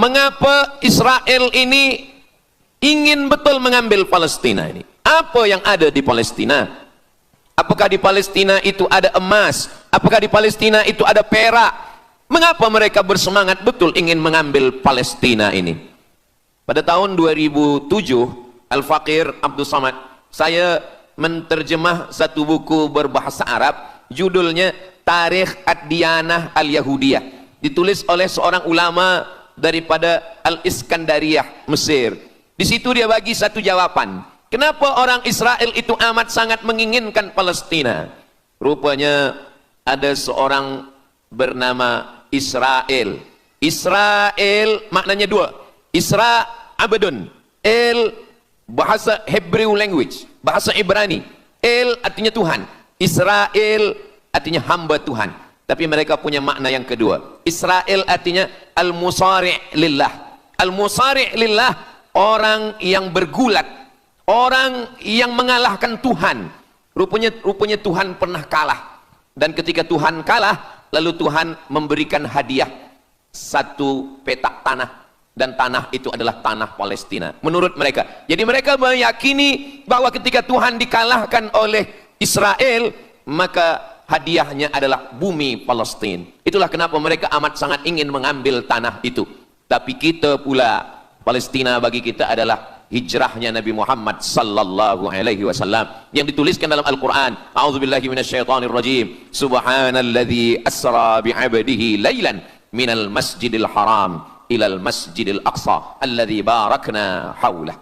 Mengapa Israel ini ingin betul mengambil Palestina ini? Apa yang ada di Palestina? Apakah di Palestina itu ada emas? Apakah di Palestina itu ada perak? Mengapa mereka bersemangat betul ingin mengambil Palestina ini? Pada tahun 2007, Al-Faqir Abdul Samad, saya menterjemah satu buku berbahasa Arab, judulnya Tarikh Ad-Diyanah Al-Yahudiyah, ditulis oleh seorang ulama daripada Al-Iskandariyah, Mesir. Di situ dia bagi satu jawaban. Kenapa orang Israel itu amat sangat menginginkan Palestina? Rupanya ada seorang bernama Israel. Israel maknanya dua. Isra abdun. El bahasa Hebrew language, bahasa Ibrani. El artinya Tuhan. Israel artinya hamba Tuhan. Tapi mereka punya makna yang kedua. Israel artinya al-musari' lillah. Al-musari' lillah, orang yang bergulat, orang yang mengalahkan Tuhan. Rupanya Tuhan pernah kalah. Dan ketika Tuhan kalah, lalu Tuhan memberikan hadiah satu petak tanah, dan tanah itu adalah tanah Palestina menurut mereka. Jadi mereka meyakini bahwa ketika Tuhan dikalahkan oleh Israel, maka hadiahnya adalah bumi Palestina. Itulah kenapa mereka amat sangat ingin mengambil tanah itu. Tapi kita pula, Palestina bagi kita adalah hijrahnya Nabi Muhammad sallallahu alaihi wasallam yang dituliskan dalam Al-Qur'an. A'udzubillahi minasyaitonir rajim. Subhanalladzi asra bi'abdihi lailan minal masjidil haram ilal masjidil aqsa alladzi barakna haulah.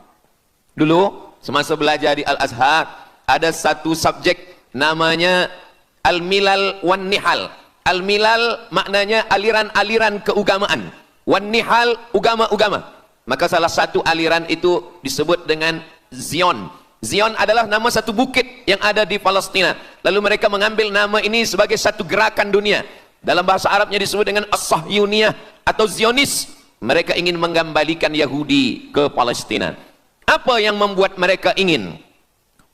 Dulu semasa belajar di Al-Azhar ada satu subjek namanya Al-Milal wan Nihal. Al-Milal maknanya aliran-aliran keagamaan, wan Nihal agama-agama. Maka salah satu aliran itu disebut dengan Zion. Zion adalah nama satu bukit yang ada di Palestina. Lalu mereka mengambil nama ini sebagai satu gerakan dunia. Dalam bahasa Arabnya disebut dengan As-Sahyuniyah atau Zionis. Mereka ingin mengembalikan Yahudi ke Palestina. Apa yang membuat mereka ingin?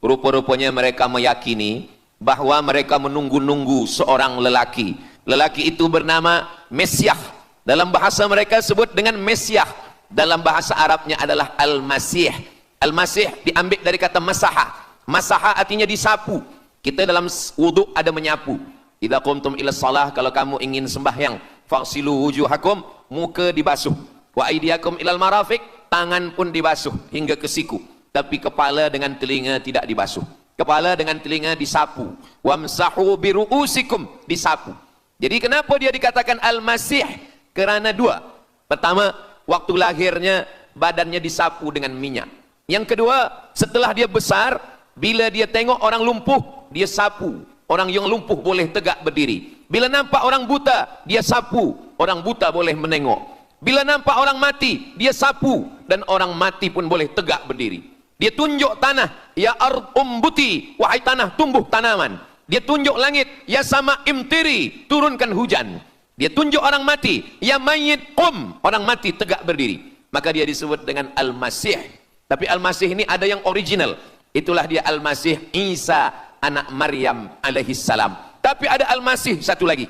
Rupa-rupanya mereka meyakini bahwa mereka menunggu-nunggu seorang lelaki. Lelaki itu bernama Mesiah. Dalam bahasa mereka sebut dengan Mesiah. Dalam bahasa Arabnya adalah Al-Masih. Al-Masih diambil dari kata masaha. Masaha artinya disapu. Kita dalam wudhu ada menyapu. Idza qumtum ila shalah, kalau kamu ingin sembahyang, faghsilu wujuhakum, muka dibasuh. Wa aydiyakum ilal marafiq, tangan pun dibasuh hingga ke siku. Tapi kepala dengan telinga tidak dibasuh. Kepala dengan telinga disapu. Wamsahu biru'usikum, disapu. Jadi kenapa dia dikatakan Al-Masih? Kerana dua. Pertama, waktu lahirnya badannya disapu dengan minyak. Yang kedua, setelah dia besar, bila dia tengok orang lumpuh, dia sapu. Orang yang lumpuh boleh tegak berdiri. Bila nampak orang buta, dia sapu. Orang buta boleh menengok. Bila nampak orang mati, dia sapu. Dan orang mati pun boleh tegak berdiri. Dia tunjuk tanah, ya ard umbuti, wahai tanah tumbuh tanaman. Dia tunjuk langit, ya sama imtiri, turunkan hujan. Dia tunjuk orang mati, ya mayyit qum, orang mati tegak berdiri. Maka dia disebut dengan Al-Masih. Tapi Al-Masih ini ada yang original. Itulah dia Al-Masih Isa anak Maryam alaihi salam. Tapi ada Al-Masih satu lagi,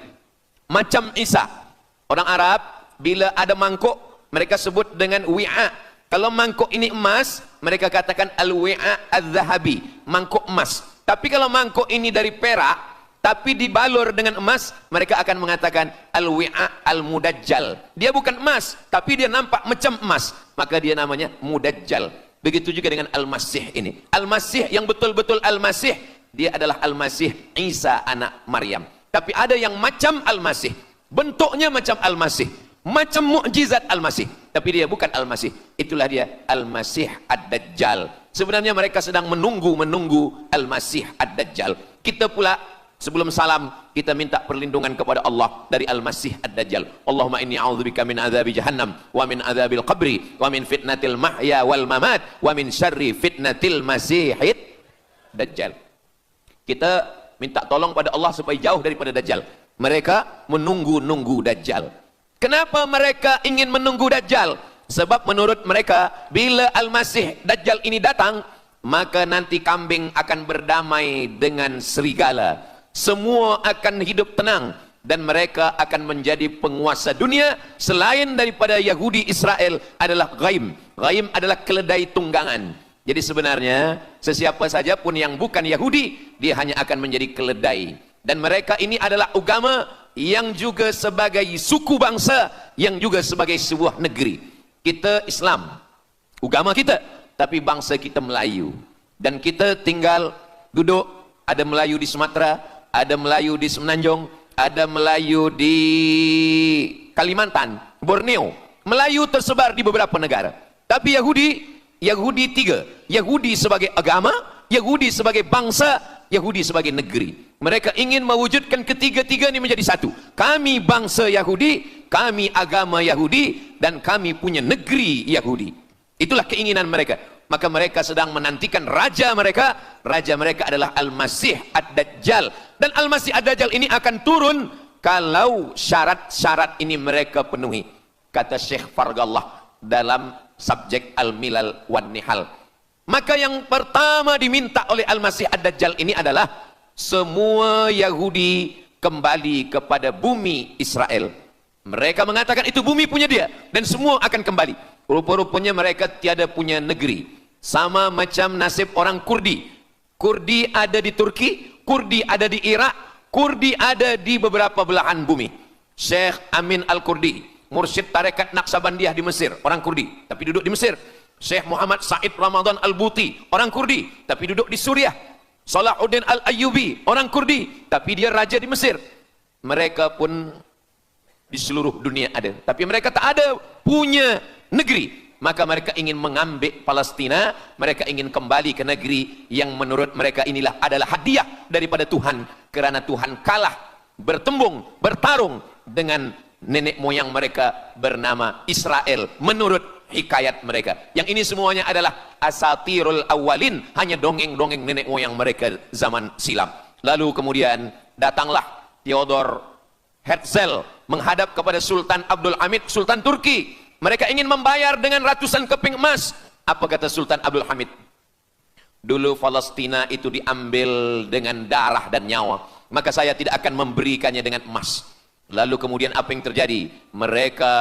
macam Isa. Orang Arab bila ada mangkuk, mereka sebut dengan wi'a. Kalau mangkuk ini emas, mereka katakan al-wi'a al-zahabi, mangkuk emas. Tapi kalau mangkuk ini dari perak, tapi dibalur dengan emas, mereka akan mengatakan al-wi'a al-mudajjal. Dia bukan emas, tapi dia nampak macam emas, maka dia namanya mudajjal. Begitu juga dengan Al-Masih ini. Al-Masih yang betul-betul Al-Masih, dia adalah Al-Masih Isa anak Maryam. Tapi ada yang macam Al-Masih, bentuknya macam Al-Masih, macam mukjizat Al-Masih, tapi dia bukan Al-Masih. Itulah dia Al-Masih Ad-Dajjal. Sebenarnya mereka sedang menunggu Al-Masih Ad-Dajjal. Kita pula sebelum salam, kita minta perlindungan kepada Allah dari Al-Masih Ad-Dajjal. Allahumma inni a'udzubika min adzabi jahannam wa min adzabil qabri wa min fitnatil mahya wal mamat wa min syarri fitnatil masihid Dajjal. Kita minta tolong pada Allah supaya jauh daripada Dajjal. Mereka menunggu-nunggu Dajjal. Kenapa mereka ingin menunggu Dajjal? Sebab menurut mereka, bila Al-Masih Dajjal ini datang, maka nanti kambing akan berdamai dengan serigala. Semua akan hidup tenang. dan mereka akan menjadi penguasa dunia. Selain daripada Yahudi Israel adalah ghaim. Ghaim adalah keledai tunggangan. Jadi sebenarnya sesiapa saja pun yang bukan Yahudi, dia hanya akan menjadi keledai. Dan mereka ini adalah agama yang juga sebagai suku bangsa, yang juga sebagai sebuah negeri. Kita Islam, agama kita, tapi bangsa kita Melayu. Dan kita tinggal duduk, ada Melayu di Sumatera, ada Melayu di Semenanjung, ada Melayu di Kalimantan, Borneo. Melayu tersebar di beberapa negara. Tapi Yahudi tiga. Yahudi sebagai agama, Yahudi sebagai bangsa, Yahudi sebagai negeri. Mereka ingin mewujudkan ketiga-tiga ini menjadi satu. Kami bangsa Yahudi, kami agama Yahudi, dan kami punya negeri Yahudi. Itulah keinginan mereka. Maka mereka sedang menantikan raja mereka. Raja mereka adalah Al-Masih Ad-Dajjal. Dan Al-Masih Ad-Dajjal ini akan turun kalau syarat-syarat ini mereka penuhi. Kata Syekh Fargallah dalam subjek Al-Milal wan Nihal. Maka yang pertama diminta oleh Al-Masih Ad-Dajjal ini adalah semua Yahudi kembali kepada bumi Israel. Mereka mengatakan itu bumi punya dia dan semua akan kembali. Rupa-rupanya mereka tiada punya negeri. Sama macam nasib orang Kurdi. Kurdi ada di Turki, Kurdi ada di Irak, Kurdi ada di beberapa belahan bumi. Syekh Amin Al-Kurdi, mursyid tarekat Naqsabandiyah di Mesir, orang Kurdi, tapi duduk di Mesir. Syekh Muhammad Said Ramadan Al-Buti, orang Kurdi, tapi duduk di Suriah. Salahuddin Al-Ayyubi, orang Kurdi, tapi dia raja di Mesir. Mereka pun di seluruh dunia ada, tapi mereka tak ada punya negeri. Maka mereka ingin mengambil Palestina, mereka ingin kembali ke negeri yang menurut mereka inilah adalah hadiah daripada Tuhan, kerana Tuhan kalah bertarung dengan nenek moyang mereka bernama Israel menurut hikayat mereka. Yang ini semuanya adalah asatirul awalin, hanya dongeng-dongeng nenek moyang mereka zaman silam. Lalu kemudian datanglah Theodor Herzl menghadap kepada Sultan Abdul Hamid, Sultan Turki. Mereka ingin membayar dengan ratusan keping emas. Apa kata Sultan Abdul Hamid? Dulu Palestina itu diambil dengan darah dan nyawa, maka saya tidak akan memberikannya dengan emas. Lalu kemudian apa yang terjadi? Mereka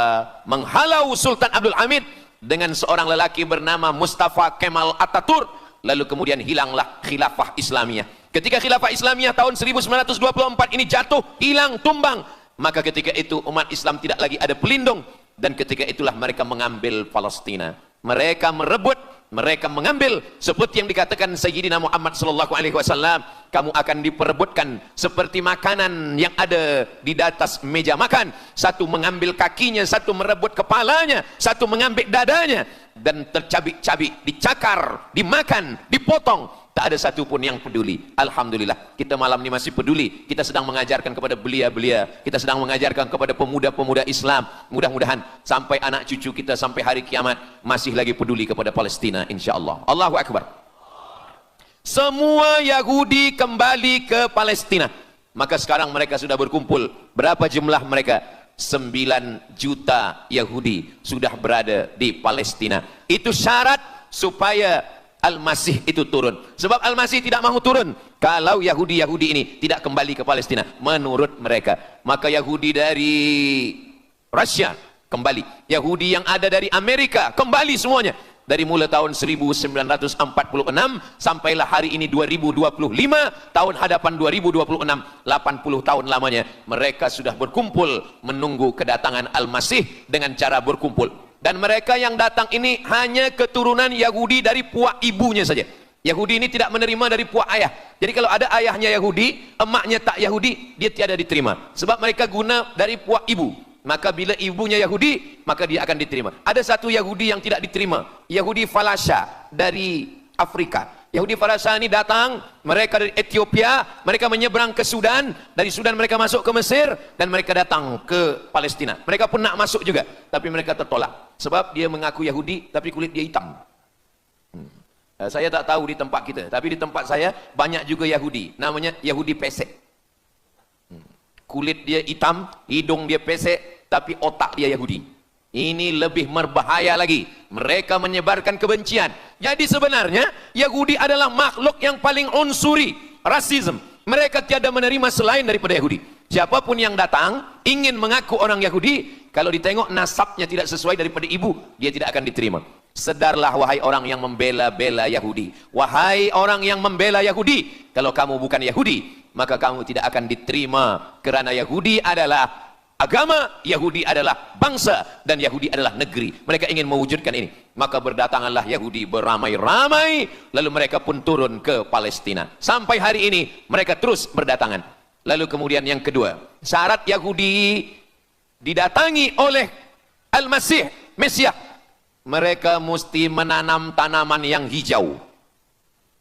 menghalau Sultan Abdul Hamid dengan seorang lelaki bernama Mustafa Kemal Ataturk. Lalu kemudian hilanglah khilafah Islamiyah. Ketika khilafah Islamiyah tahun 1924 ini jatuh, hilang, tumbang, maka ketika itu umat Islam tidak lagi ada pelindung. Dan ketika itulah mereka mengambil Palestina. Mereka merebut, mereka mengambil, seperti yang dikatakan Sayyidina Muhammad sallallahu alaihi wasallam, kamu akan diperebutkan seperti makanan yang ada di atas meja makan. Satu mengambil kakinya, satu merebut kepalanya, satu mengambil dadanya, dan tercabik-cabik, dicakar, dimakan, dipotong. Tak ada satu pun yang peduli. Alhamdulillah, kita malam ini masih peduli. Kita sedang mengajarkan kepada belia-belia, kita sedang mengajarkan kepada pemuda-pemuda Islam. Mudah-mudahan sampai anak cucu kita sampai hari kiamat masih lagi peduli kepada Palestina, insya-Allah. Allahu Akbar. Semua Yahudi kembali ke Palestina. Maka sekarang mereka sudah berkumpul. Berapa jumlah mereka? 9 juta Yahudi sudah berada di Palestina. Itu syarat supaya Al-Masih itu turun. Sebab Al-Masih tidak mahu turun kalau Yahudi-Yahudi ini tidak kembali ke Palestina menurut mereka. Maka Yahudi dari Rusia kembali, Yahudi yang ada dari Amerika kembali semuanya. Dari mulai tahun 1946 sampailah hari ini 2025, tahun hadapan 2026, 80 tahun lamanya mereka sudah berkumpul menunggu kedatangan Al-Masih dengan cara berkumpul. Dan mereka yang datang ini hanya keturunan Yahudi dari puak ibunya saja. Yahudi ini tidak menerima dari puak ayah. Jadi kalau ada ayahnya Yahudi, emaknya tak Yahudi, dia tiada diterima. Sebab mereka guna dari puak ibu. Maka bila ibunya Yahudi, maka dia akan diterima. Ada satu Yahudi yang tidak diterima, Yahudi Falasha dari Afrika. Yahudi Falasha ini datang, mereka dari Ethiopia, mereka menyeberang ke Sudan, dari Sudan mereka masuk ke Mesir, dan mereka datang ke Palestina. Mereka pun nak masuk juga, tapi mereka tertolak. Sebab dia mengaku Yahudi, tapi kulit dia hitam. Saya tak tahu di tempat kita, tapi di tempat saya banyak juga Yahudi, namanya Yahudi pesek. Kulit dia hitam, hidung dia pesek, tapi otak dia Yahudi. Ini lebih berbahaya lagi. Mereka menyebarkan kebencian. Jadi sebenarnya Yahudi adalah makhluk yang paling unsuri, rasisme. Mereka tiada menerima selain daripada Yahudi. Siapapun yang datang ingin mengaku orang Yahudi, kalau ditengok nasabnya tidak sesuai daripada ibu, dia tidak akan diterima. Sedarlah wahai orang yang membela-bela Yahudi. Wahai orang yang membela Yahudi, kalau kamu bukan Yahudi, maka kamu tidak akan diterima. Kerana Yahudi adalah agama, Yahudi adalah bangsa, dan Yahudi adalah negeri. Mereka ingin mewujudkan ini. Maka berdatanganlah Yahudi beramai-ramai, lalu mereka pun turun ke Palestina. Sampai hari ini mereka terus berdatangan. Lalu kemudian yang kedua, syarat Yahudi didatangi oleh Al-Masih, Mesias, mereka mesti menanam tanaman yang hijau.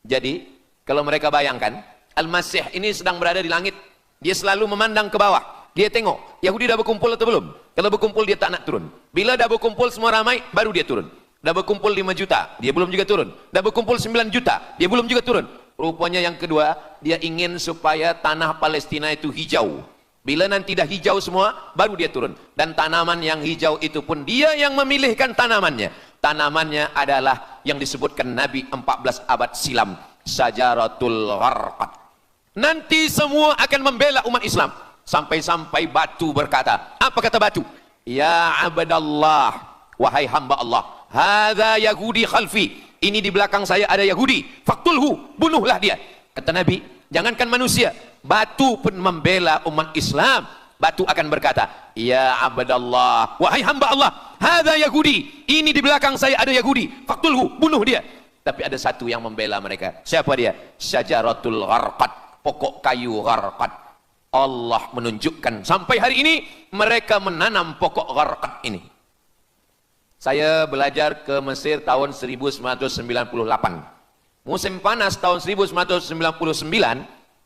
Jadi kalau mereka bayangkan, Al-Masih ini sedang berada di langit, dia selalu memandang ke bawah, dia tengok Yahudi dah berkumpul atau belum. Kalau berkumpul dia tak nak turun. Bila dah berkumpul semua ramai, baru dia turun. Dah berkumpul 5 juta, dia belum juga turun. Dah berkumpul 9 juta, dia belum juga turun. Rupanya yang kedua, dia ingin supaya tanah Palestina itu hijau. Bila nanti dah hijau semua, baru dia turun. Dan tanaman yang hijau itu pun dia yang memilihkan tanamannya. Tanamannya adalah yang disebutkan Nabi 14 abad silam, Syajaratul Gharqad. Nanti semua akan membela umat Islam. Sampai-sampai batu berkata, apa kata batu? Ya abdallah, wahai hamba Allah, hadza Yahudi khalfi, ini di belakang saya ada Yahudi, faktulhu, bunuhlah dia. Kata Nabi, jangankan manusia, batu pun membela umat Islam. Batu akan berkata, ya abdallah, wahai hamba Allah, hadza Yahudi, ini di belakang saya ada Yahudi, faktulhu, bunuh dia. Tapi ada satu yang membela mereka. Siapa dia? Syajaratul Gharqad, pokok kayu Gharqad. Allah menunjukkan sampai hari ini mereka menanam pokok Gharqad ini. Saya belajar ke Mesir tahun 1998. Musim panas tahun 1999,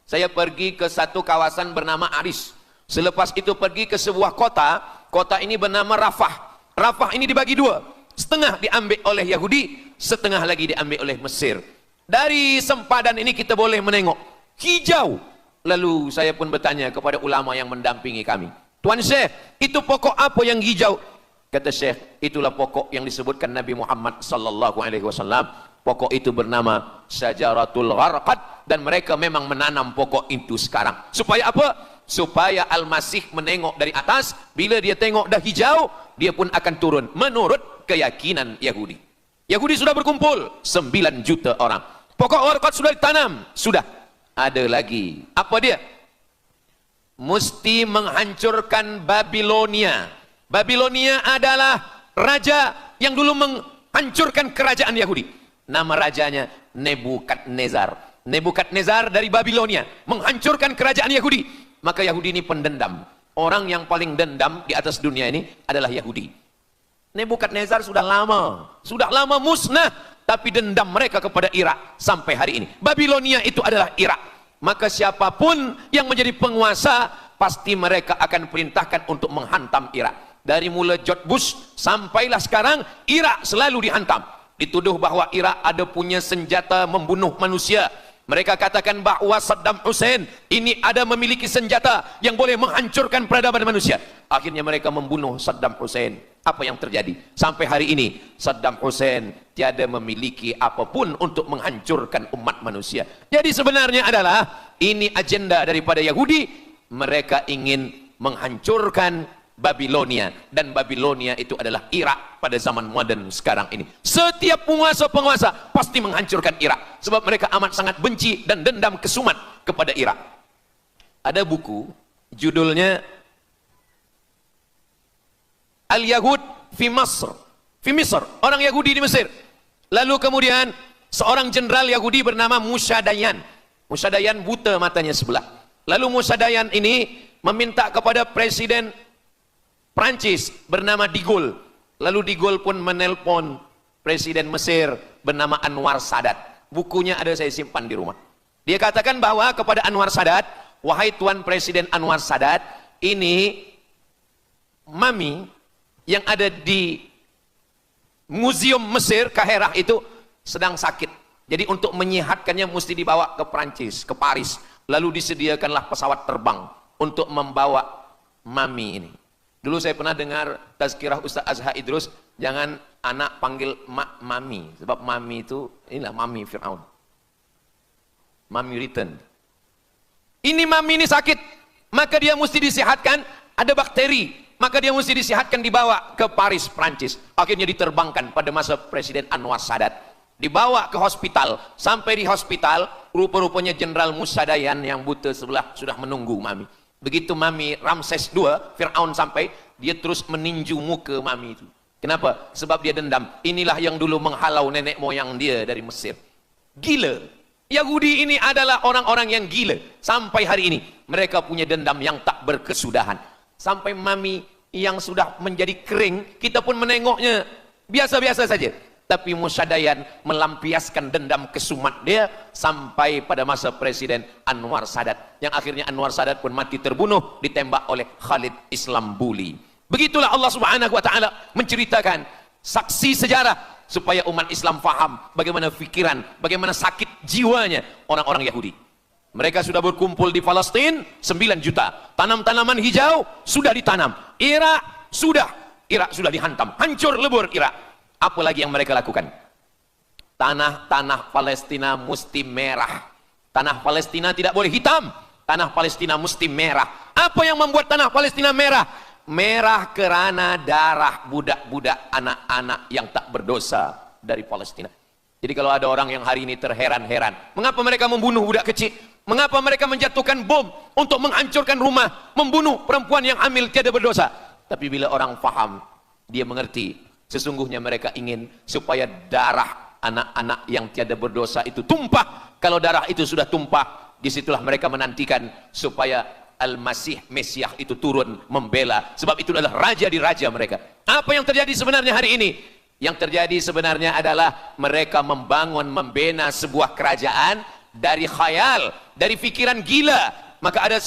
saya pergi ke satu kawasan bernama Aris. Selepas itu pergi ke sebuah kota, kota ini bernama Rafah. Rafah ini dibagi dua, setengah diambil oleh Yahudi, setengah lagi diambil oleh Mesir. Dari sempadan ini kita boleh menengok hijau. Lalu saya pun bertanya kepada ulama yang mendampingi kami, Tuan Syekh, itu pokok apa yang hijau? Kata Syekh, itulah pokok yang disebutkan Nabi Muhammad sallallahu alaihi wasallam. Pokok itu bernama Syajaratul Gharqad, dan mereka memang menanam pokok itu sekarang. Supaya apa? Supaya Al-Masih menengok dari atas, bila dia tengok dah hijau, dia pun akan turun menurut keyakinan Yahudi. Yahudi sudah berkumpul 9 juta orang. Pokok Gharqad sudah ditanam, sudah. Ada lagi. Apa dia? Mesti menghancurkan Babilonia. Babilonia adalah raja yang dulu menghancurkan kerajaan Yahudi. Nama rajanya Nebukadnezar. Nebukadnezar dari Babilonia menghancurkan kerajaan Yahudi. Maka Yahudi ini pendendam. Orang yang paling dendam di atas dunia ini adalah Yahudi. Nebukadnezar sudah lama musnah, tapi dendam mereka kepada Irak sampai hari ini. Babilonia itu adalah Irak. Maka siapapun yang menjadi penguasa, pasti mereka akan perintahkan untuk menghantam Irak. Dari mula George Bush sampailah sekarang, Irak selalu dihantam. Dituduh bahwa Irak ada punya senjata membunuh manusia. Mereka katakan bahwa Saddam Hussein ini ada memiliki senjata yang boleh menghancurkan peradaban manusia. Akhirnya mereka membunuh Saddam Hussein. Apa yang terjadi? Sampai hari ini Saddam Hussein tiada memiliki apapun untuk menghancurkan umat manusia. Jadi sebenarnya adalah ini agenda daripada Yahudi. Mereka ingin menghancurkan Babilonia, dan Babilonia itu adalah Irak pada zaman modern sekarang ini. Setiap penguasa-penguasa pasti menghancurkan Irak, sebab mereka amat sangat benci dan dendam kesumat kepada Irak. Ada buku judulnya Al-Yahud fi Masr, orang Yahudi di Mesir. Lalu kemudian seorang jenderal Yahudi bernama Musa Dayan. Musa Dayan buta matanya sebelah. Lalu Musa Dayan ini meminta kepada Presiden Prancis bernama De Gaulle. Lalu De Gaulle pun menelpon Presiden Mesir bernama Anwar Sadat. Bukunya ada, saya simpan di rumah. Dia katakan bahwa kepada Anwar Sadat, wahai Tuan Presiden Anwar Sadat, ini mami yang ada di Museum Mesir Kaherah itu sedang sakit. Jadi untuk menyehatkannya mesti dibawa ke Prancis, ke Paris. Lalu disediakanlah pesawat terbang untuk membawa mami ini. Dulu saya pernah dengar tazkirah Ustaz Azhar Idrus, jangan anak panggil mak mami, sebab mami itu inilah mami Fir'aun. Mami return. Ini mami ini sakit. maka dia mesti disehatkan, ada bakteri, maka dia mesti disehatkan, dibawa ke Paris, Prancis. Akhirnya diterbangkan pada masa Presiden Anwar Sadat, dibawa ke hospital. Sampai di hospital, rupa-rupanya Jenderal Musa Dayan yang buta sebelah sudah menunggu Mami. Begitu Mami Ramses II, Fir'aun sampai, dia terus meninju muka Mami itu. Kenapa? Sebab dia dendam. Inilah yang dulu menghalau nenek moyang dia dari Mesir. Gila. Yahudi ini adalah orang-orang yang gila. Sampai hari ini mereka punya dendam yang tak berkesudahan. Sampai Mami yang sudah menjadi kering, kita pun menengoknya biasa-biasa saja. Tapi Musa Dayan melampiaskan dendam kesumat dia sampai pada masa Presiden Anwar Sadat, yang akhirnya Anwar Sadat pun mati terbunuh ditembak oleh Khalid Islambuli. Begitulah Allah Subhanahu wa taala menceritakan saksi sejarah supaya umat Islam faham bagaimana pikiran, bagaimana sakit jiwanya orang-orang Yahudi. Mereka sudah berkumpul di Palestina 9 juta. Tanam-tanaman hijau sudah ditanam. Irak sudah dihantam. Hancur lebur Irak. Apa lagi yang mereka lakukan? Tanah Palestina mesti merah. Tanah Palestina tidak boleh hitam. Tanah Palestina mesti merah. Apa yang membuat tanah Palestina merah? Merah kerana darah budak-budak, anak-anak yang tak berdosa dari Palestina. Jadi kalau ada orang yang hari ini terheran-heran, mengapa mereka membunuh budak kecil? Mengapa mereka menjatuhkan bom untuk menghancurkan rumah, membunuh perempuan yang hamil tiada berdosa? Tapi bila orang faham, dia mengerti, sesungguhnya mereka ingin supaya darah anak-anak yang tiada berdosa itu tumpah. Kalau darah itu sudah tumpah, disitulah mereka menantikan supaya Al-Masih, Mesiah itu turun membela. Sebab itu adalah raja di raja mereka. Apa yang terjadi sebenarnya hari ini? Yang terjadi sebenarnya adalah mereka membangun, membina sebuah kerajaan dari khayal, dari pikiran gila. Maka ada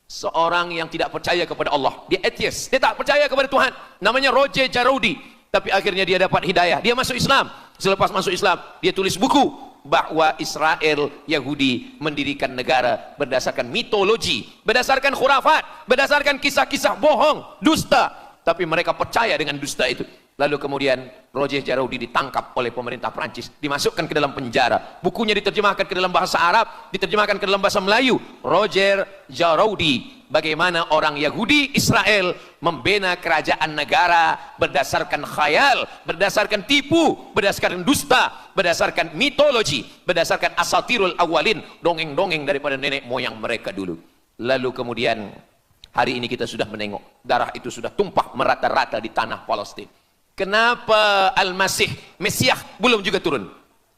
seorang yang tidak percaya kepada Allah. Dia atheist, dia tak percaya kepada Tuhan. Namanya Roger Jaroudi. Tapi akhirnya dia dapat hidayah. Dia masuk Islam. Selepas masuk Islam, dia tulis buku bahwa Israel, Yahudi mendirikan negara berdasarkan mitologi, berdasarkan khurafat, berdasarkan kisah-kisah bohong, dusta. Tapi mereka percaya dengan dusta itu. Lalu kemudian Roger Jaroudi ditangkap oleh pemerintah Prancis, dimasukkan ke dalam penjara. Bukunya diterjemahkan ke dalam bahasa Arab, diterjemahkan ke dalam bahasa Melayu. Roger Jaroudi, bagaimana orang Yahudi Israel membina kerajaan negara berdasarkan khayal, berdasarkan tipu, berdasarkan dusta, berdasarkan mitologi, berdasarkan asatirul awalin, dongeng-dongeng daripada nenek moyang mereka dulu. Lalu kemudian hari ini kita sudah menengok darah itu sudah tumpah merata-rata di tanah Palestina. Kenapa Al-Masih, Mesiah belum juga turun?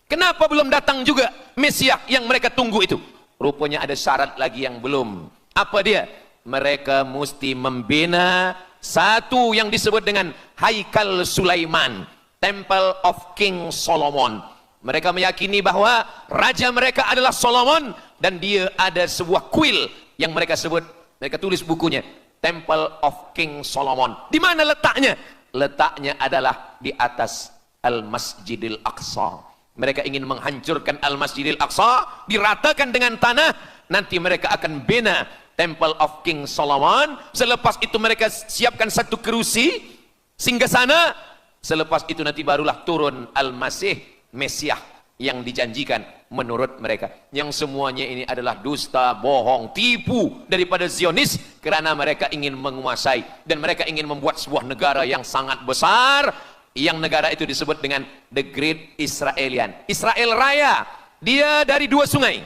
Kenapa belum datang juga Mesiah yang mereka tunggu itu? Rupanya ada syarat lagi yang belum. Apa dia? Mereka mesti membina satu yang disebut dengan Haikal Sulaiman, Temple of King Solomon. Mereka meyakini bahwa raja mereka adalah Solomon, dan dia ada sebuah kuil yang mereka sebut, mereka tulis bukunya, Temple of King Solomon. Di mana letaknya? Letaknya adalah di atas Al-Masjidil Aqsa. Mereka ingin menghancurkan Al-Masjidil Aqsa, diratakan dengan tanah. Nanti mereka akan bina Temple of King Solomon. Selepas itu mereka siapkan satu kerusi singgasana. Selepas itu nanti barulah turun Al-Masih, Mesiah yang dijanjikan menurut mereka. Yang semuanya ini adalah dusta, bohong, tipu daripada Zionis, kerana mereka ingin menguasai dan mereka ingin membuat sebuah negara yang sangat besar, yang negara itu disebut dengan The Great Israelian, Israel Raya. Dia dari 2 sungai.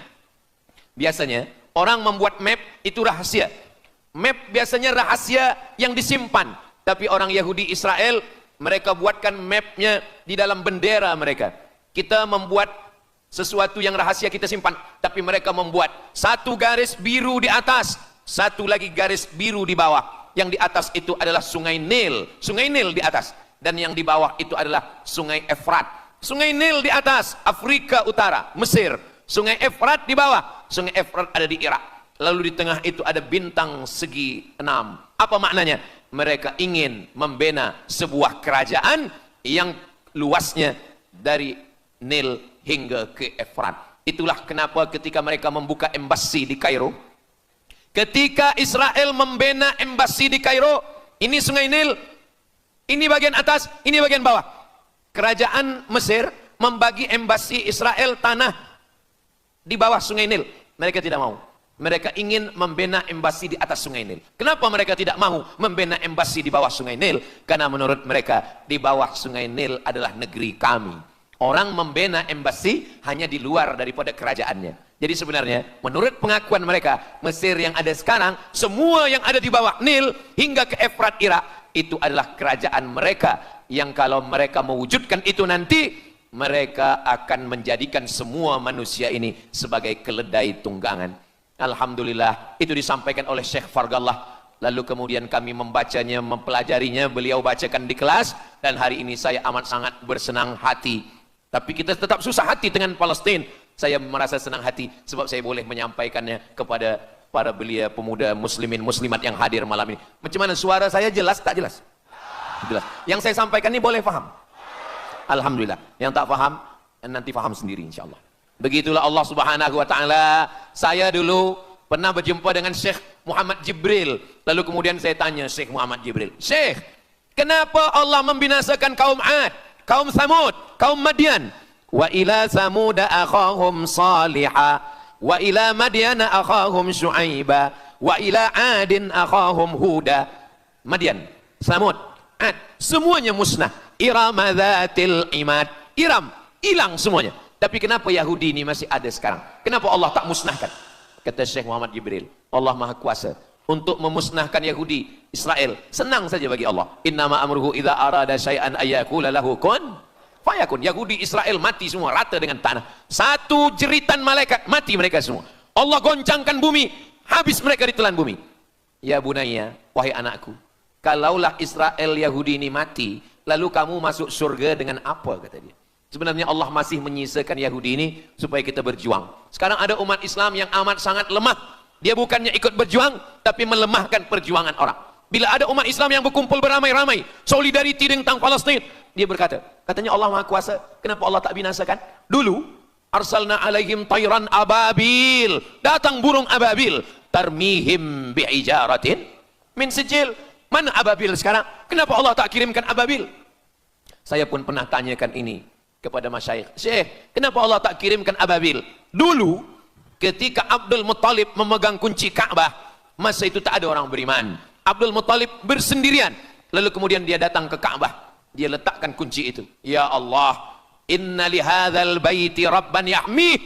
Biasanya orang membuat map itu rahasia. Map biasanya rahasia yang disimpan. Tapi orang Yahudi Israel, mereka buatkan mapnya di dalam bendera mereka. Kita membuat sesuatu yang rahasia kita simpan, tapi mereka membuat satu garis biru di atas, satu lagi garis biru di bawah. Yang di atas itu adalah sungai Nil di atas, dan yang di bawah itu adalah sungai Efrat. Sungai Nil di atas, Afrika Utara, Mesir. Sungai Efrat di bawah, sungai Efrat ada di Irak. Lalu di tengah itu ada bintang segi 6. Apa maknanya? Mereka ingin membina sebuah kerajaan yang luasnya dari Nil hingga ke Efrat. Itulah kenapa ketika mereka membuka embasi di Kairo, ketika Israel membina embasi di Kairo, ini sungai Nil, ini bagian atas, ini bagian bawah. Kerajaan Mesir membagi embasi Israel tanah di bawah sungai Nil. Mereka tidak mau. Mereka ingin membina embasi di atas Sungai Nil. Kenapa mereka tidak mau membina embasi di bawah Sungai Nil? Karena menurut mereka di bawah Sungai Nil adalah negeri kami. Orang membina embasi hanya di luar daripada kerajaannya. Jadi sebenarnya menurut pengakuan mereka, Mesir yang ada sekarang, semua yang ada di bawah Nil hingga ke Efrat Irak, itu adalah kerajaan mereka. Yang kalau mereka mewujudkan itu nanti, mereka akan menjadikan semua manusia ini sebagai keledai tunggangan. Alhamdulillah, itu disampaikan oleh Syekh Fargallah. Lalu kemudian kami membacanya, mempelajarinya, beliau bacakan di kelas, dan hari ini saya amat sangat bersenang hati. Tapi kita tetap susah hati dengan Palestina. Saya merasa senang hati sebab saya boleh menyampaikannya kepada para belia pemuda muslimin muslimat yang hadir malam ini. Macam mana suara saya, jelas tak jelas? Jelas. Yang saya sampaikan ini boleh faham? Alhamdulillah. Yang tak faham, nanti faham sendiri insyaAllah. Begitulah Allah Subhanahu wa ta'ala. Saya dulu pernah berjumpa dengan Syekh Muhammad Jibril. Lalu kemudian saya tanya Syekh Muhammad Jibril, Syekh, kenapa Allah membinasakan kaum Ad, kaum Samud, kaum Madian? Wa ila Samuda akhahum Salihah, wa ila Madiana akhahum Syuaiba, wa ila Adin akhahum Huda. Madian, Samud, Ad, semuanya musnah. Iram dzatil imad. Iram, hilang semuanya. Tapi kenapa Yahudi ini masih ada sekarang? Kenapa Allah tak musnahkan? Kata Syekh Muhammad Jibril, Allah Maha Kuasa untuk memusnahkan Yahudi, Israel. Senang saja bagi Allah. Innama amruhu idza arada syai'an ayyakula lahu kun fayakun. Yahudi Israel mati semua rata dengan tanah. Satu jeritan malaikat mati mereka semua. Allah goncangkan bumi, habis mereka ditelan bumi. Ya bunayya, wahai anakku, kalaulah Israel Yahudi ini mati, lalu kamu masuk surga dengan apa, kata dia. Sebenarnya Allah masih menyisakan Yahudi ini supaya kita berjuang. Sekarang ada umat Islam yang amat sangat lemah. Dia bukannya ikut berjuang, tapi melemahkan perjuangan orang. Bila ada umat Islam yang berkumpul beramai-ramai, solidariti tentang Palestina, dia berkata, katanya Allah Maha Kuasa, kenapa Allah tak binasakan? Dulu, arsalna alaihim tayran ababil, datang burung ababil, tarmihim bi'ijaratin min sijil. Mana ababil sekarang? Kenapa Allah tak kirimkan ababil? Saya pun pernah tanyakan ini kepada masyayikh, Syekh, kenapa Allah tak kirimkan ababil? Dulu ketika Abdul Muttalib memegang kunci Ka'bah, masa itu tak ada orang beriman. Abdul Muttalib bersendirian, lalu kemudian dia datang ke Ka'bah, dia letakkan kunci itu. Ya Allah, inna lihadzal baiti rabban yahmih.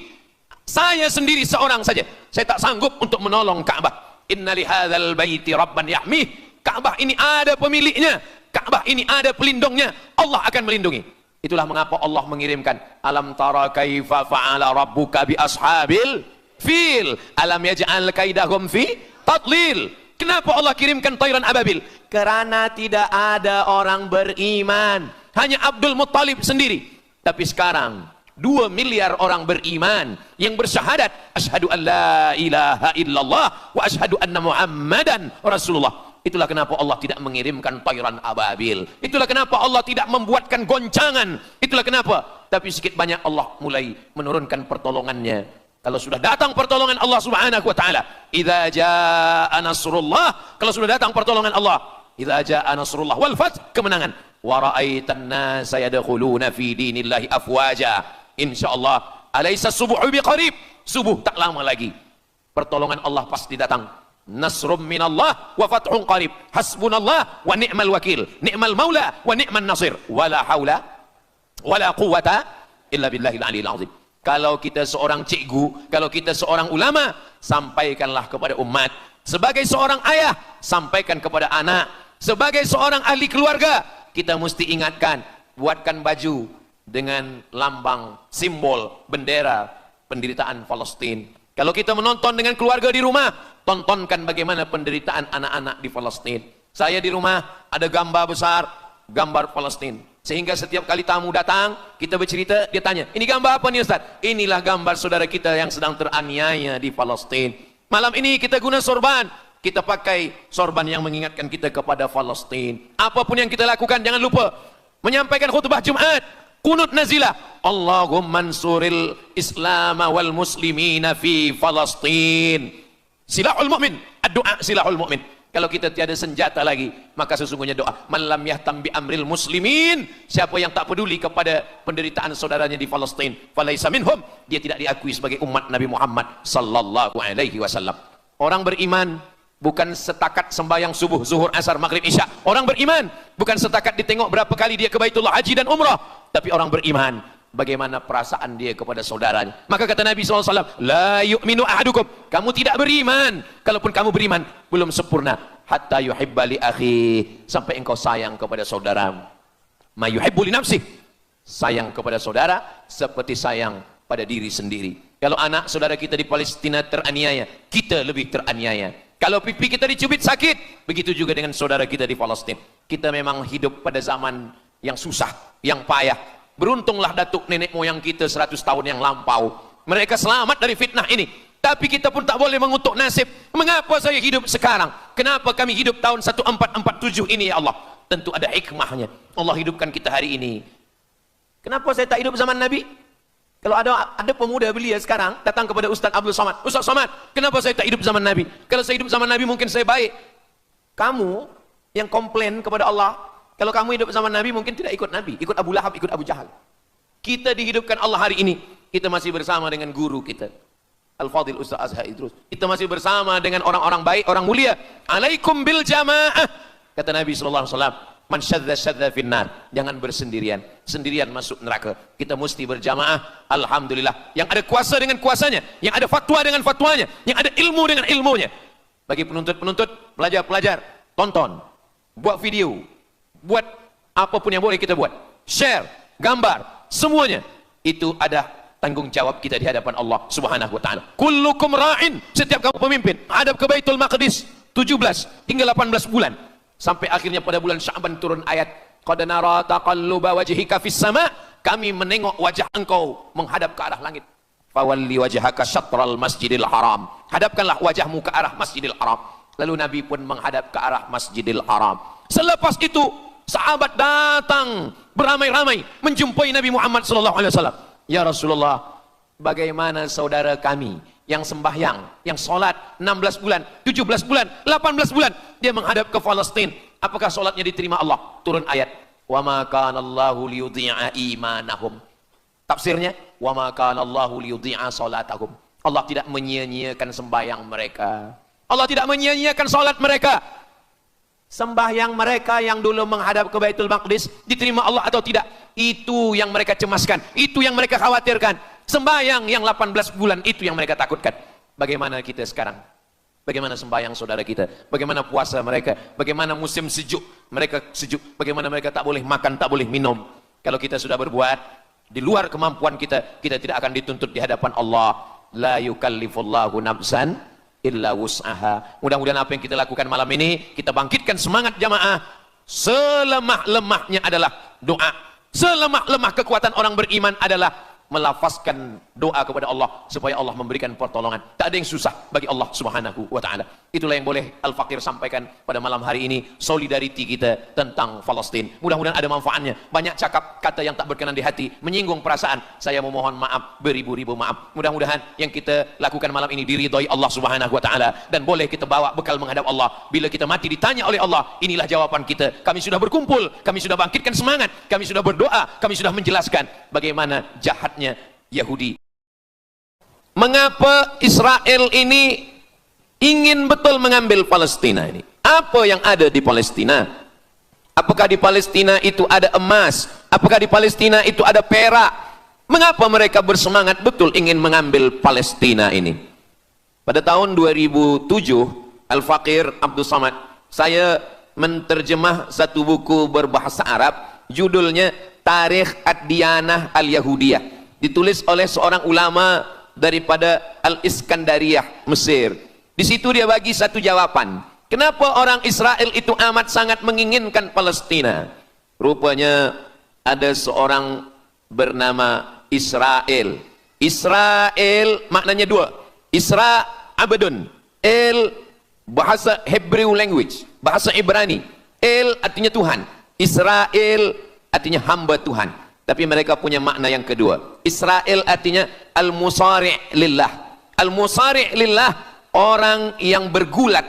Saya sendiri seorang saja, saya tak sanggup untuk menolong Ka'bah. Inna lihadzal baiti rabban yahmih. Ka'bah ini ada pemiliknya, Ka'bah ini ada pelindungnya, Allah akan melindungi. Itulah mengapa Allah mengirimkan alam tara kaifa fa'ala rabbuka bi ashabil fil alam yaj'al kaidahum fi tadlil. Kenapa Allah kirimkan tayran ababil? Karena tidak ada orang beriman, hanya Abdul Muttalib sendiri. Tapi sekarang 2 miliar orang beriman yang bersyahadat asyhadu an la ilaha illallah wa asyhadu anna muhammadan rasulullah. Itulah kenapa Allah tidak mengirimkan tayran ababil. Itulah kenapa Allah tidak membuatkan goncangan. Itulah kenapa. Tapi sedikit banyak Allah mulai menurunkan pertolongannya. Kalau sudah datang pertolongan Allah Subhanahu wa taala, idza jaa nasrullah, kalau sudah datang pertolongan Allah, idza jaa nasrullah wal fath, kemenangan. Wa ra'aitan nasa yadkhuluna fi dinillahi afwaja. Insyaallah, alaysa subuhu biqarib. Subuh tak lama lagi. Pertolongan Allah pasti datang. Nasrum minallah wa fathun qarib. Hasbunallah wa ni'mal wakil. Ni'mal maula wa ni'man nasir. Wala haula wala quwata illa billahil aliyil azim. Kalau kita seorang cikgu, kalau kita seorang ulama, sampaikanlah kepada umat. Sebagai seorang ayah, sampaikan kepada anak. Sebagai seorang ahli keluarga, kita mesti ingatkan, buatkan baju dengan lambang, simbol, bendera penderitaan Palestina. Kalau kita menonton dengan keluarga di rumah, tontonkan bagaimana penderitaan anak-anak di Palestina. Saya di rumah ada gambar besar, gambar Palestina. Sehingga setiap kali tamu datang, kita bercerita, dia tanya, ini gambar apa nih Ustaz? Inilah gambar saudara kita yang sedang teraniaya di Palestina. Malam ini kita guna sorban, kita pakai sorban yang mengingatkan kita kepada Palestina. Apapun yang kita lakukan, jangan lupa menyampaikan khutbah Jumat, kunut nazilah, Allahumma ansuril Islam wal muslimina fi Palestina. Silahul mu'min, ad-du'a silahul mu'min. Kalau kita tiada senjata lagi, maka sesungguhnya doa man lam yahtam bi amril muslimin, siapa yang tak peduli kepada penderitaan saudaranya di Palestin, falaisa minhum, dia tidak diakui sebagai umat Nabi Muhammad sallallahu alaihi wasallam. Orang beriman bukan setakat sembahyang subuh, zuhur, asar, maghrib, isya. Orang beriman bukan setakat ditengok berapa kali dia ke Baitullah haji dan umrah, tapi orang beriman bagaimana perasaan dia kepada saudaranya. Maka kata Nabi SAW, la yu'minu ahadukum, kamu tidak beriman, kalaupun kamu beriman belum sempurna, hatta yuhibba li akhi, sampai engkau sayang kepada saudaramu. Ma yuhibbu li nafsih, sayang kepada saudara seperti sayang pada diri sendiri. Kalau anak saudara kita di Palestina teraniaya, kita lebih teraniaya. Kalau pipi kita dicubit sakit, begitu juga dengan saudara kita di Palestina. Kita memang hidup pada zaman yang susah, yang payah. Beruntunglah datuk nenek moyang kita 100 tahun yang lampau, mereka selamat dari fitnah ini. Tapi kita pun tak boleh mengutuk nasib. Mengapa saya hidup sekarang? Kenapa kami hidup tahun 1447 ini ya Allah? Tentu ada hikmahnya. Allah hidupkan kita hari ini. Kenapa saya tak hidup zaman Nabi? Kalau ada pemuda belia sekarang datang kepada Ustaz Abdul Somad, Ustaz Somad, kenapa saya tak hidup zaman Nabi? Kalau saya hidup zaman Nabi mungkin saya baik. Kamu yang komplain kepada Allah, kalau kamu hidup zaman Nabi mungkin tidak ikut Nabi, ikut Abu Lahab, ikut Abu Jahal. Kita dihidupkan Allah hari ini, kita masih bersama dengan guru kita, Al-Fadhil Ustaz Azhar Idrus. Kita masih bersama dengan orang-orang baik, orang mulia. Alaikum bil jamaah. Kata Nabi SAW, man syadza syadza finnar, jangan bersendirian, sendirian masuk neraka. Kita mesti berjamaah. Alhamdulillah, yang ada kuasa dengan kuasanya, yang ada fatwa dengan fatwanya, yang ada ilmu dengan ilmunya. Bagi penuntut-penuntut, pelajar-pelajar, tonton, buat video, buat apapun yang boleh kita buat, share, gambar, semuanya itu ada tanggung jawab kita di hadapan Allah Subhanahu wa taala. Kullukum ra'in, setiap kamu pemimpin, hadap ke Baitul Maqdis 17 hingga 18 bulan. Sampai akhirnya pada bulan Sya'ban turun ayat, qad nara taqalluba wajhika fis sama', kami menengok wajah engkau menghadap ke arah langit. Fawalli wajhaka syatral masjidil haram, hadapkanlah wajahmu ke arah Masjidil Haram. Lalu Nabi pun menghadap ke arah Masjidil Haram. Selepas itu sahabat datang beramai-ramai menjumpai Nabi Muhammad SAW. Ya Rasulullah, bagaimana saudara kami yang sembahyang, yang solat 16 bulan, 17 bulan, 18 bulan, dia menghadap ke Palestina, apakah solatnya diterima Allah? Turun ayat, wa ma kana Allahu liyudhi'a imanahum. Tafsirnya, wa ma kana Allahu liyudhi'a salatahum. Allah tidak menyia-nyiakan sembahyang mereka. Allah tidak menyia-nyiakan solat mereka. Sembahyang mereka yang dulu menghadap ke Baitul Maqdis diterima Allah atau tidak, itu yang mereka cemaskan, itu yang mereka khawatirkan. Sembahyang yang 18 bulan itu yang mereka takutkan. Bagaimana kita sekarang? Bagaimana sembahyang saudara kita? Bagaimana puasa mereka? Bagaimana musim sejuk? Mereka sejuk. Bagaimana mereka tak boleh makan, tak boleh minum? Kalau kita sudah berbuat di luar kemampuan kita, kita tidak akan dituntut di hadapan Allah. La yukallifullahu nafsan illa wus'aha. Mudah-mudahan apa yang kita lakukan malam ini, kita bangkitkan semangat jamaah. Selemah-lemahnya adalah doa. Selemah-lemah kekuatan orang beriman adalah melafazkan doa kepada Allah supaya Allah memberikan pertolongan. Tak ada yang susah bagi Allah Subhanahu wa taala. Itulah yang boleh Al-Faqir sampaikan pada malam hari ini, solidariti kita tentang Palestina. Mudah-mudahan ada manfaatnya. Banyak cakap kata yang tak berkenan di hati, menyinggung perasaan, saya memohon maaf beribu-ribu maaf. Mudah-mudahan yang kita lakukan malam ini diridhai Allah Subhanahu wa taala dan boleh kita bawa bekal menghadap Allah. Bila kita mati ditanya oleh Allah, inilah jawaban kita. Kami sudah berkumpul, kami sudah bangkitkan semangat, kami sudah berdoa, kami sudah menjelaskan bagaimana jahat Yahudi. Mengapa Israel ini ingin betul mengambil Palestina ini? Apa yang ada di Palestina? Apakah di Palestina itu ada emas? Apakah di Palestina itu ada perak? Mengapa mereka bersemangat betul ingin mengambil Palestina ini? Pada tahun 2007, Al-Faqir Abdul Somad, saya menterjemah satu buku berbahasa Arab, judulnya Tarikh Ad-Diyanah Al-Yahudiyah, ditulis oleh seorang ulama daripada Al-Iskandariyah, Mesir. Di situ dia bagi satu jawaban. Kenapa orang Israel itu amat sangat menginginkan Palestina? Rupanya ada seorang bernama Israel. Israel maknanya dua. Isra abdun. El bahasa Hebrew language, bahasa Ibrani. El artinya Tuhan. Israel artinya hamba Tuhan. Tapi mereka punya makna yang kedua. Israel artinya al-musari' lillah. Al-musari' lillah, orang yang bergulat,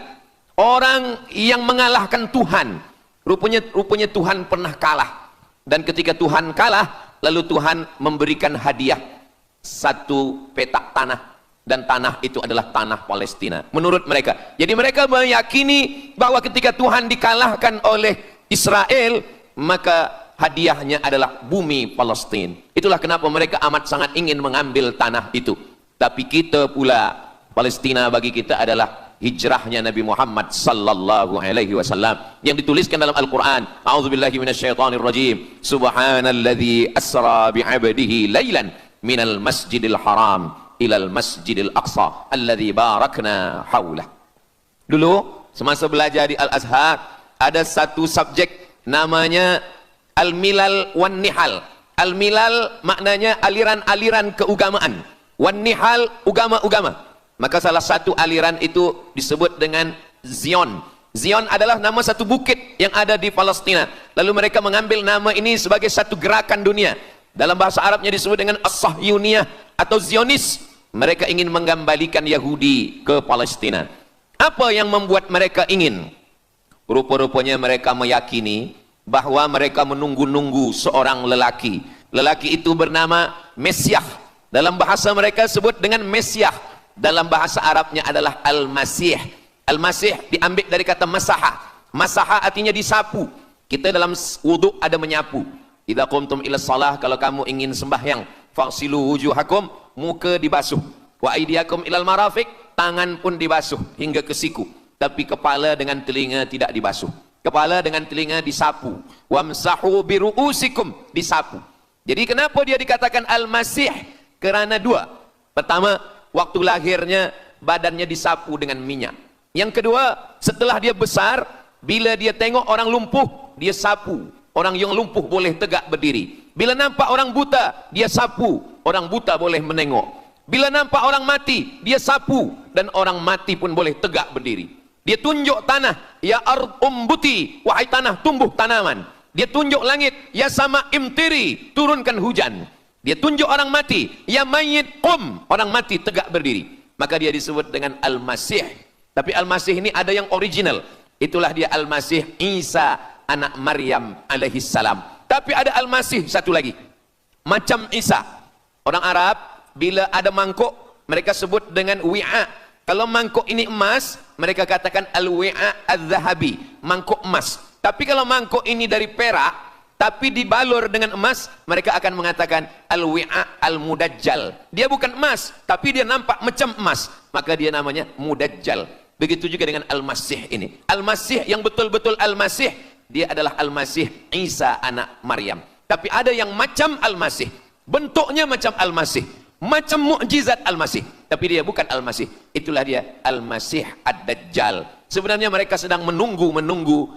orang yang mengalahkan Tuhan. Rupanya Tuhan pernah kalah. Dan ketika Tuhan kalah, lalu Tuhan memberikan hadiah satu petak tanah. Dan tanah itu adalah tanah Palestina. Menurut mereka. Jadi mereka meyakini bahwa ketika Tuhan dikalahkan oleh Israel, maka hadiahnya adalah bumi Palestina. Itulah kenapa mereka amat sangat ingin mengambil tanah itu. Tapi kita pula, Palestina bagi kita adalah hijrahnya Nabi Muhammad sallallahu alaihi wasallam yang dituliskan dalam Al-Qur'an. A'udzubillahi minasyaitonir rajim. Subhanalladzi asra bi'abdihi lailan minal masjidil haram ilal masjidil aqsa alladzi barakna haulah. Dulu semasa belajar di Al-Azhar ada satu subjek namanya Al-Milal wan Nihal. Al-Milal maknanya aliran-aliran keagamaan. Wan Nihal agama-agama. Maka salah satu aliran itu disebut dengan Zion. Zion adalah nama satu bukit yang ada di Palestina. Lalu mereka mengambil nama ini sebagai satu gerakan dunia. Dalam bahasa Arabnya disebut dengan As-Sahyuniyah atau Zionis. Mereka ingin mengembalikan Yahudi ke Palestina. Apa yang membuat mereka ingin? Rupa-rupanya mereka meyakini bahwa mereka menunggu-nunggu seorang lelaki. Lelaki itu bernama Mesiah. Dalam bahasa mereka sebut dengan Mesiah. Dalam bahasa Arabnya adalah Al-Masih. Al-Masih diambil dari kata masaha. Masaha artinya disapu. Kita dalam wudhu ada menyapu. Idza qumtum ila shalah, kalau kamu ingin sembahyang, faghsilu wujuhakum, muka dibasuh. Wa aydiyakum ilal marafiq, tangan pun dibasuh hingga ke siku. Tapi kepala dengan telinga tidak dibasuh. Kepala dengan telinga disapu. Wamsahu biru'usikum, disapu. Jadi kenapa dia dikatakan Al-Masih? Kerana dua. Pertama, waktu lahirnya badannya disapu dengan minyak. Yang kedua, setelah dia besar, bila dia tengok orang lumpuh, dia sapu. Orang yang lumpuh boleh tegak berdiri. Bila nampak orang buta, dia sapu. Orang buta boleh menengok. Bila nampak orang mati, dia sapu. Dan orang mati pun boleh tegak berdiri. Dia tunjuk tanah, ya ard umbuti, wahai tanah tumbuh tanaman. Dia tunjuk langit, ya sama imtiri, turunkan hujan. Dia tunjuk orang mati, ya mayyit qum, orang mati tegak berdiri. Maka dia disebut dengan Al-Masih. Tapi Al-Masih ini ada yang original. Itulah dia Al-Masih Isa anak Maryam alaihi salam. Tapi ada Al-Masih satu lagi. Macam Isa. Orang Arab bila ada mangkuk, mereka sebut dengan wi'a. Kalau mangkuk ini emas, mereka katakan al-wi'a az-zahabi, mangkuk emas. Tapi kalau mangkuk ini dari perak, tapi dibalur dengan emas, mereka akan mengatakan al-wi'a al-mudajjal. Dia bukan emas, tapi dia nampak macam emas, maka dia namanya mudajjal. Begitu juga dengan Al-Masih ini. Al-Masih yang betul-betul Al-Masih, dia adalah Al-Masih Isa anak Maryam. Tapi ada yang macam Al-Masih, bentuknya macam Al-Masih, macam mukjizat Al-Masih, tapi dia bukan Al-Masih. Itulah dia Al-Masih Ad-Dajjal. Sebenarnya mereka sedang menunggu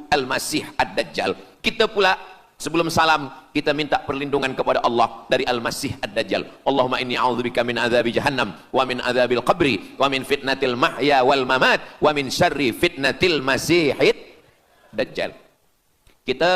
Al-Masih Ad-Dajjal. Kita pula sebelum salam, kita minta perlindungan kepada Allah dari Al-Masih Ad-Dajjal. Allahumma inni a'udzubika min adzabi jahannam wa min adzabil qabri wa min fitnatil mahya wal mamat wa min syarri fitnatil masihid Dajjal. Kita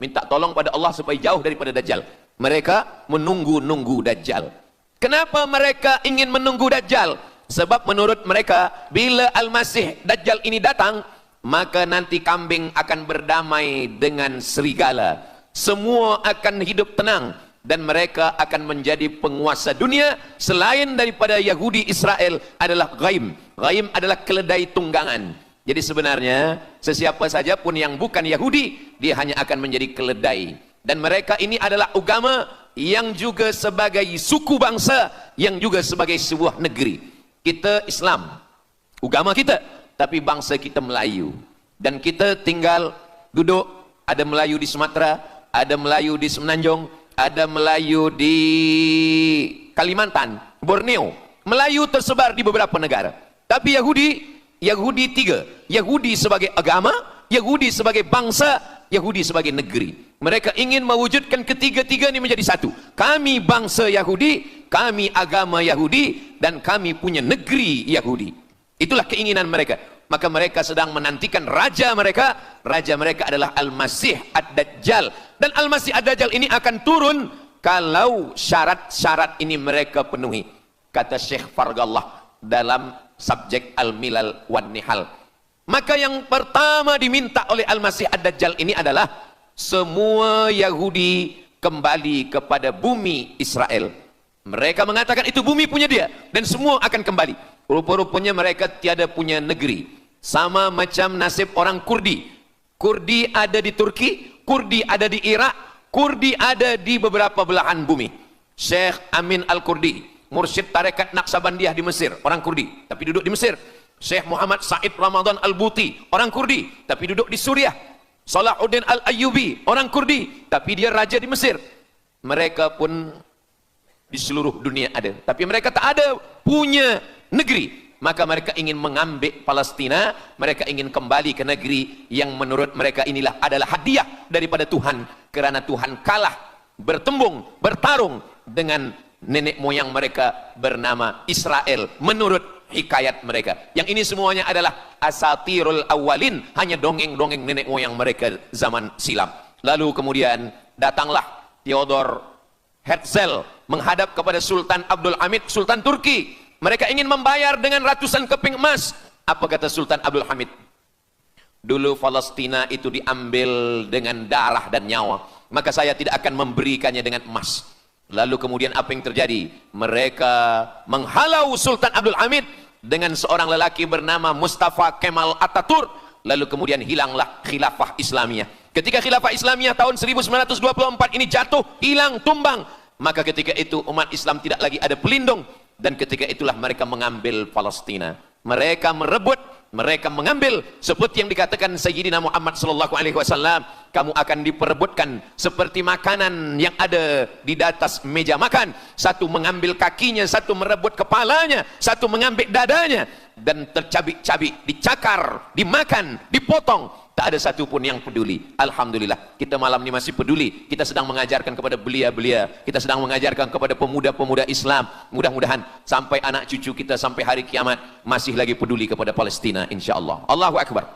minta tolong pada Allah supaya jauh daripada Dajjal. Mereka menunggu-nunggu Dajjal. Kenapa mereka ingin menunggu Dajjal? Sebab menurut mereka, bila Al-Masih Dajjal ini datang, maka nanti kambing akan berdamai dengan serigala. Semua akan hidup tenang dan mereka akan menjadi penguasa dunia. Selain daripada Yahudi Israel adalah ghaim. Ghaim adalah keledai tunggangan. Jadi sebenarnya sesiapa saja pun yang bukan Yahudi, dia hanya akan menjadi keledai. Dan mereka ini adalah agama yang juga sebagai suku bangsa, yang juga sebagai sebuah negeri. Kita Islam, agama kita, tapi bangsa kita Melayu. Dan kita tinggal duduk, ada Melayu di Sumatera, ada Melayu di Semenanjung, ada Melayu di Kalimantan, Borneo. Melayu tersebar di beberapa negara. Tapi Yahudi tiga. Yahudi sebagai agama, Yahudi sebagai bangsa, Yahudi sebagai negeri. Mereka ingin mewujudkan ketiga-tiga ini menjadi satu. Kami bangsa Yahudi, kami agama Yahudi, dan kami punya negeri Yahudi. Itulah keinginan mereka. Maka mereka sedang menantikan raja mereka. Raja mereka adalah Al-Masih Ad-Dajjal. Dan Al-Masih Ad-Dajjal ini akan turun kalau syarat-syarat ini mereka penuhi. Kata Syekh Fargallah dalam subjek Al-Milal wan Nihal. Maka yang pertama diminta oleh Al-Masih Ad-Dajjal ini adalah semua Yahudi kembali kepada bumi Israel. Mereka mengatakan itu bumi punya dia dan semua akan kembali. Rupa-rupanya mereka tiada punya negeri. Sama macam nasib orang Kurdi. Kurdi ada di Turki, Kurdi ada di Irak, Kurdi ada di beberapa belahan bumi. Syekh Amin Al-Kurdi, mursyid tarekat Naqsabandiyah di Mesir, orang Kurdi, tapi duduk di Mesir. Syekh Muhammad Said Ramadan Al-Buti, orang Kurdi, tapi duduk di Suriah. Salahuddin Al-Ayyubi, orang Kurdi, tapi dia raja di Mesir. Mereka pun di seluruh dunia ada, tapi mereka tak ada punya negeri. Maka mereka ingin mengambil Palestina, mereka ingin kembali ke negeri yang menurut mereka inilah adalah hadiah daripada Tuhan, kerana Tuhan kalah bertembung, bertarung dengan nenek moyang mereka bernama Israel menurut hikayat mereka. Yang ini semuanya adalah asatirul awalin, hanya dongeng-dongeng nenek moyang mereka zaman silam. Lalu kemudian datanglah Theodor Herzl menghadap kepada Sultan Abdul Hamid, Sultan Turki. Mereka ingin membayar dengan ratusan keping emas. Apa kata Sultan Abdul Hamid? Dulu Palestina itu diambil dengan darah dan nyawa, maka saya tidak akan memberikannya dengan emas. Lalu kemudian apa yang terjadi? Mereka menghalau Sultan Abdul Hamid dengan seorang lelaki bernama Mustafa Kemal Ataturk. Lalu kemudian hilanglah khilafah Islamiyah. Ketika khilafah Islamiyah tahun 1924 ini jatuh, hilang, tumbang, maka ketika itu umat Islam tidak lagi ada pelindung. Dan ketika itulah mereka mengambil Palestina. Mereka merebut, mereka mengambil, seperti yang dikatakan Sayyidina Muhammad sallallahu alaihi wasallam, kamu akan diperebutkan seperti makanan yang ada di atas meja makan. Satu mengambil kakinya, satu merebut kepalanya, satu mengambil dadanya, dan tercabik-cabik, dicakar, dimakan, dipotong. Tak ada satu pun yang peduli. Alhamdulillah, kita malam ini masih peduli. Kita sedang mengajarkan kepada belia-belia, kita sedang mengajarkan kepada pemuda-pemuda Islam. Mudah-mudahan sampai anak cucu kita sampai hari kiamat masih lagi peduli kepada Palestina, insya-Allah. Allahu Akbar.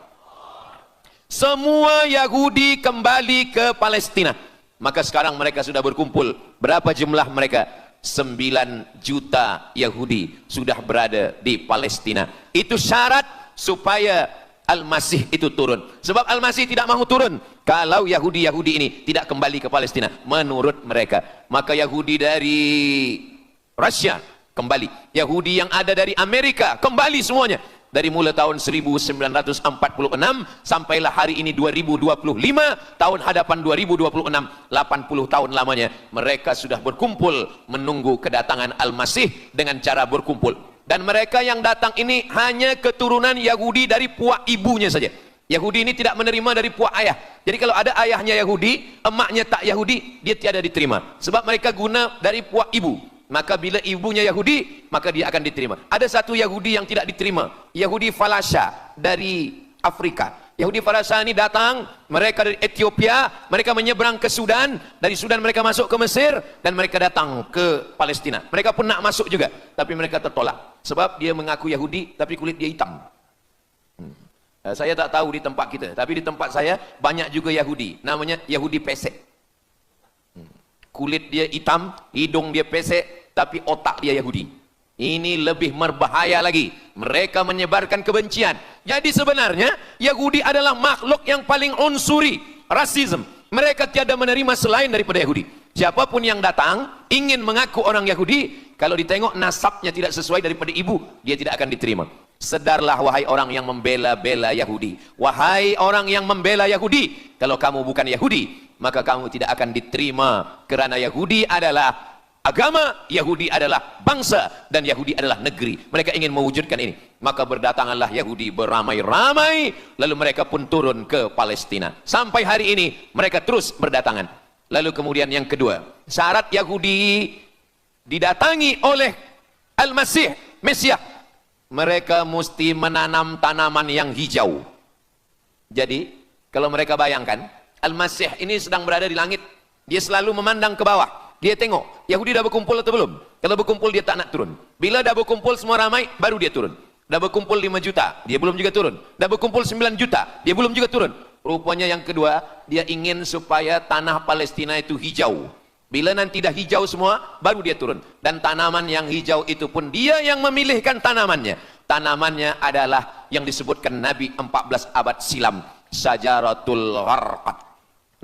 Semua Yahudi kembali ke Palestina. Maka sekarang mereka sudah berkumpul. Berapa jumlah mereka? 9 juta Yahudi sudah berada di Palestina. Itu syarat supaya Al-Masih itu turun. Sebab Al-Masih tidak mahu turun kalau Yahudi-Yahudi ini tidak kembali ke Palestina menurut mereka. Maka Yahudi dari Rusia kembali, Yahudi yang ada dari Amerika kembali semuanya. Dari mulai tahun 1946 sampailah hari ini 2025, tahun hadapan 2026, 80 tahun lamanya mereka sudah berkumpul menunggu kedatangan Al-Masih dengan cara berkumpul. Dan mereka yang datang ini hanya keturunan Yahudi dari puak ibunya saja. Yahudi ini tidak menerima dari puak ayah. Jadi kalau ada ayahnya Yahudi, emaknya tak Yahudi, dia tiada diterima. Sebab mereka guna dari puak ibu. Maka bila ibunya Yahudi, maka dia akan diterima. Ada satu Yahudi yang tidak diterima, Yahudi Falasha dari Afrika. Yahudi Falasha ini datang, mereka dari Ethiopia, mereka menyeberang ke Sudan, dari Sudan mereka masuk ke Mesir, dan mereka datang ke Palestina. Mereka pun nak masuk juga, tapi mereka tertolak. Sebab dia mengaku Yahudi, tapi kulit dia hitam. Saya tak tahu di tempat kita, tapi di tempat saya banyak juga Yahudi, namanya Yahudi pesek. Kulit dia hitam, hidung dia pesek, tapi otak dia Yahudi. Ini lebih berbahaya lagi. Mereka menyebarkan kebencian. Jadi sebenarnya Yahudi adalah makhluk yang paling unsuri, rasisme. Mereka tiada menerima selain daripada Yahudi. Siapapun yang datang ingin mengaku orang Yahudi, kalau ditengok nasabnya tidak sesuai daripada ibu, dia tidak akan diterima. Sedarlah wahai orang yang membela-bela Yahudi. Wahai orang yang membela Yahudi, kalau kamu bukan Yahudi, maka kamu tidak akan diterima, kerana Yahudi adalah agama, Yahudi adalah bangsa, dan Yahudi adalah negeri. Mereka ingin mewujudkan ini. Maka berdatanganlah Yahudi beramai-ramai, lalu mereka pun turun ke Palestina. Sampai hari ini mereka terus berdatangan. Lalu kemudian yang kedua, syarat Yahudi didatangi oleh Al-Masih, Mesias, mereka mesti menanam tanaman yang hijau. Jadi kalau mereka bayangkan, Al-Masih ini sedang berada di langit, dia selalu memandang ke bawah. Dia tengok, Yahudi dah berkumpul atau belum? Kalau berkumpul dia tak nak turun. Bila dah berkumpul semua ramai, baru dia turun. Dah berkumpul 5 juta, dia belum juga turun. Dah berkumpul 9 juta, dia belum juga turun. Rupanya yang kedua, dia ingin supaya tanah Palestina itu hijau. Bila nanti dah hijau semua, baru dia turun. Dan tanaman yang hijau itu pun dia yang memilihkan tanamannya. Tanamannya adalah yang disebutkan Nabi 14 abad silam, Syajaratul Gharqad.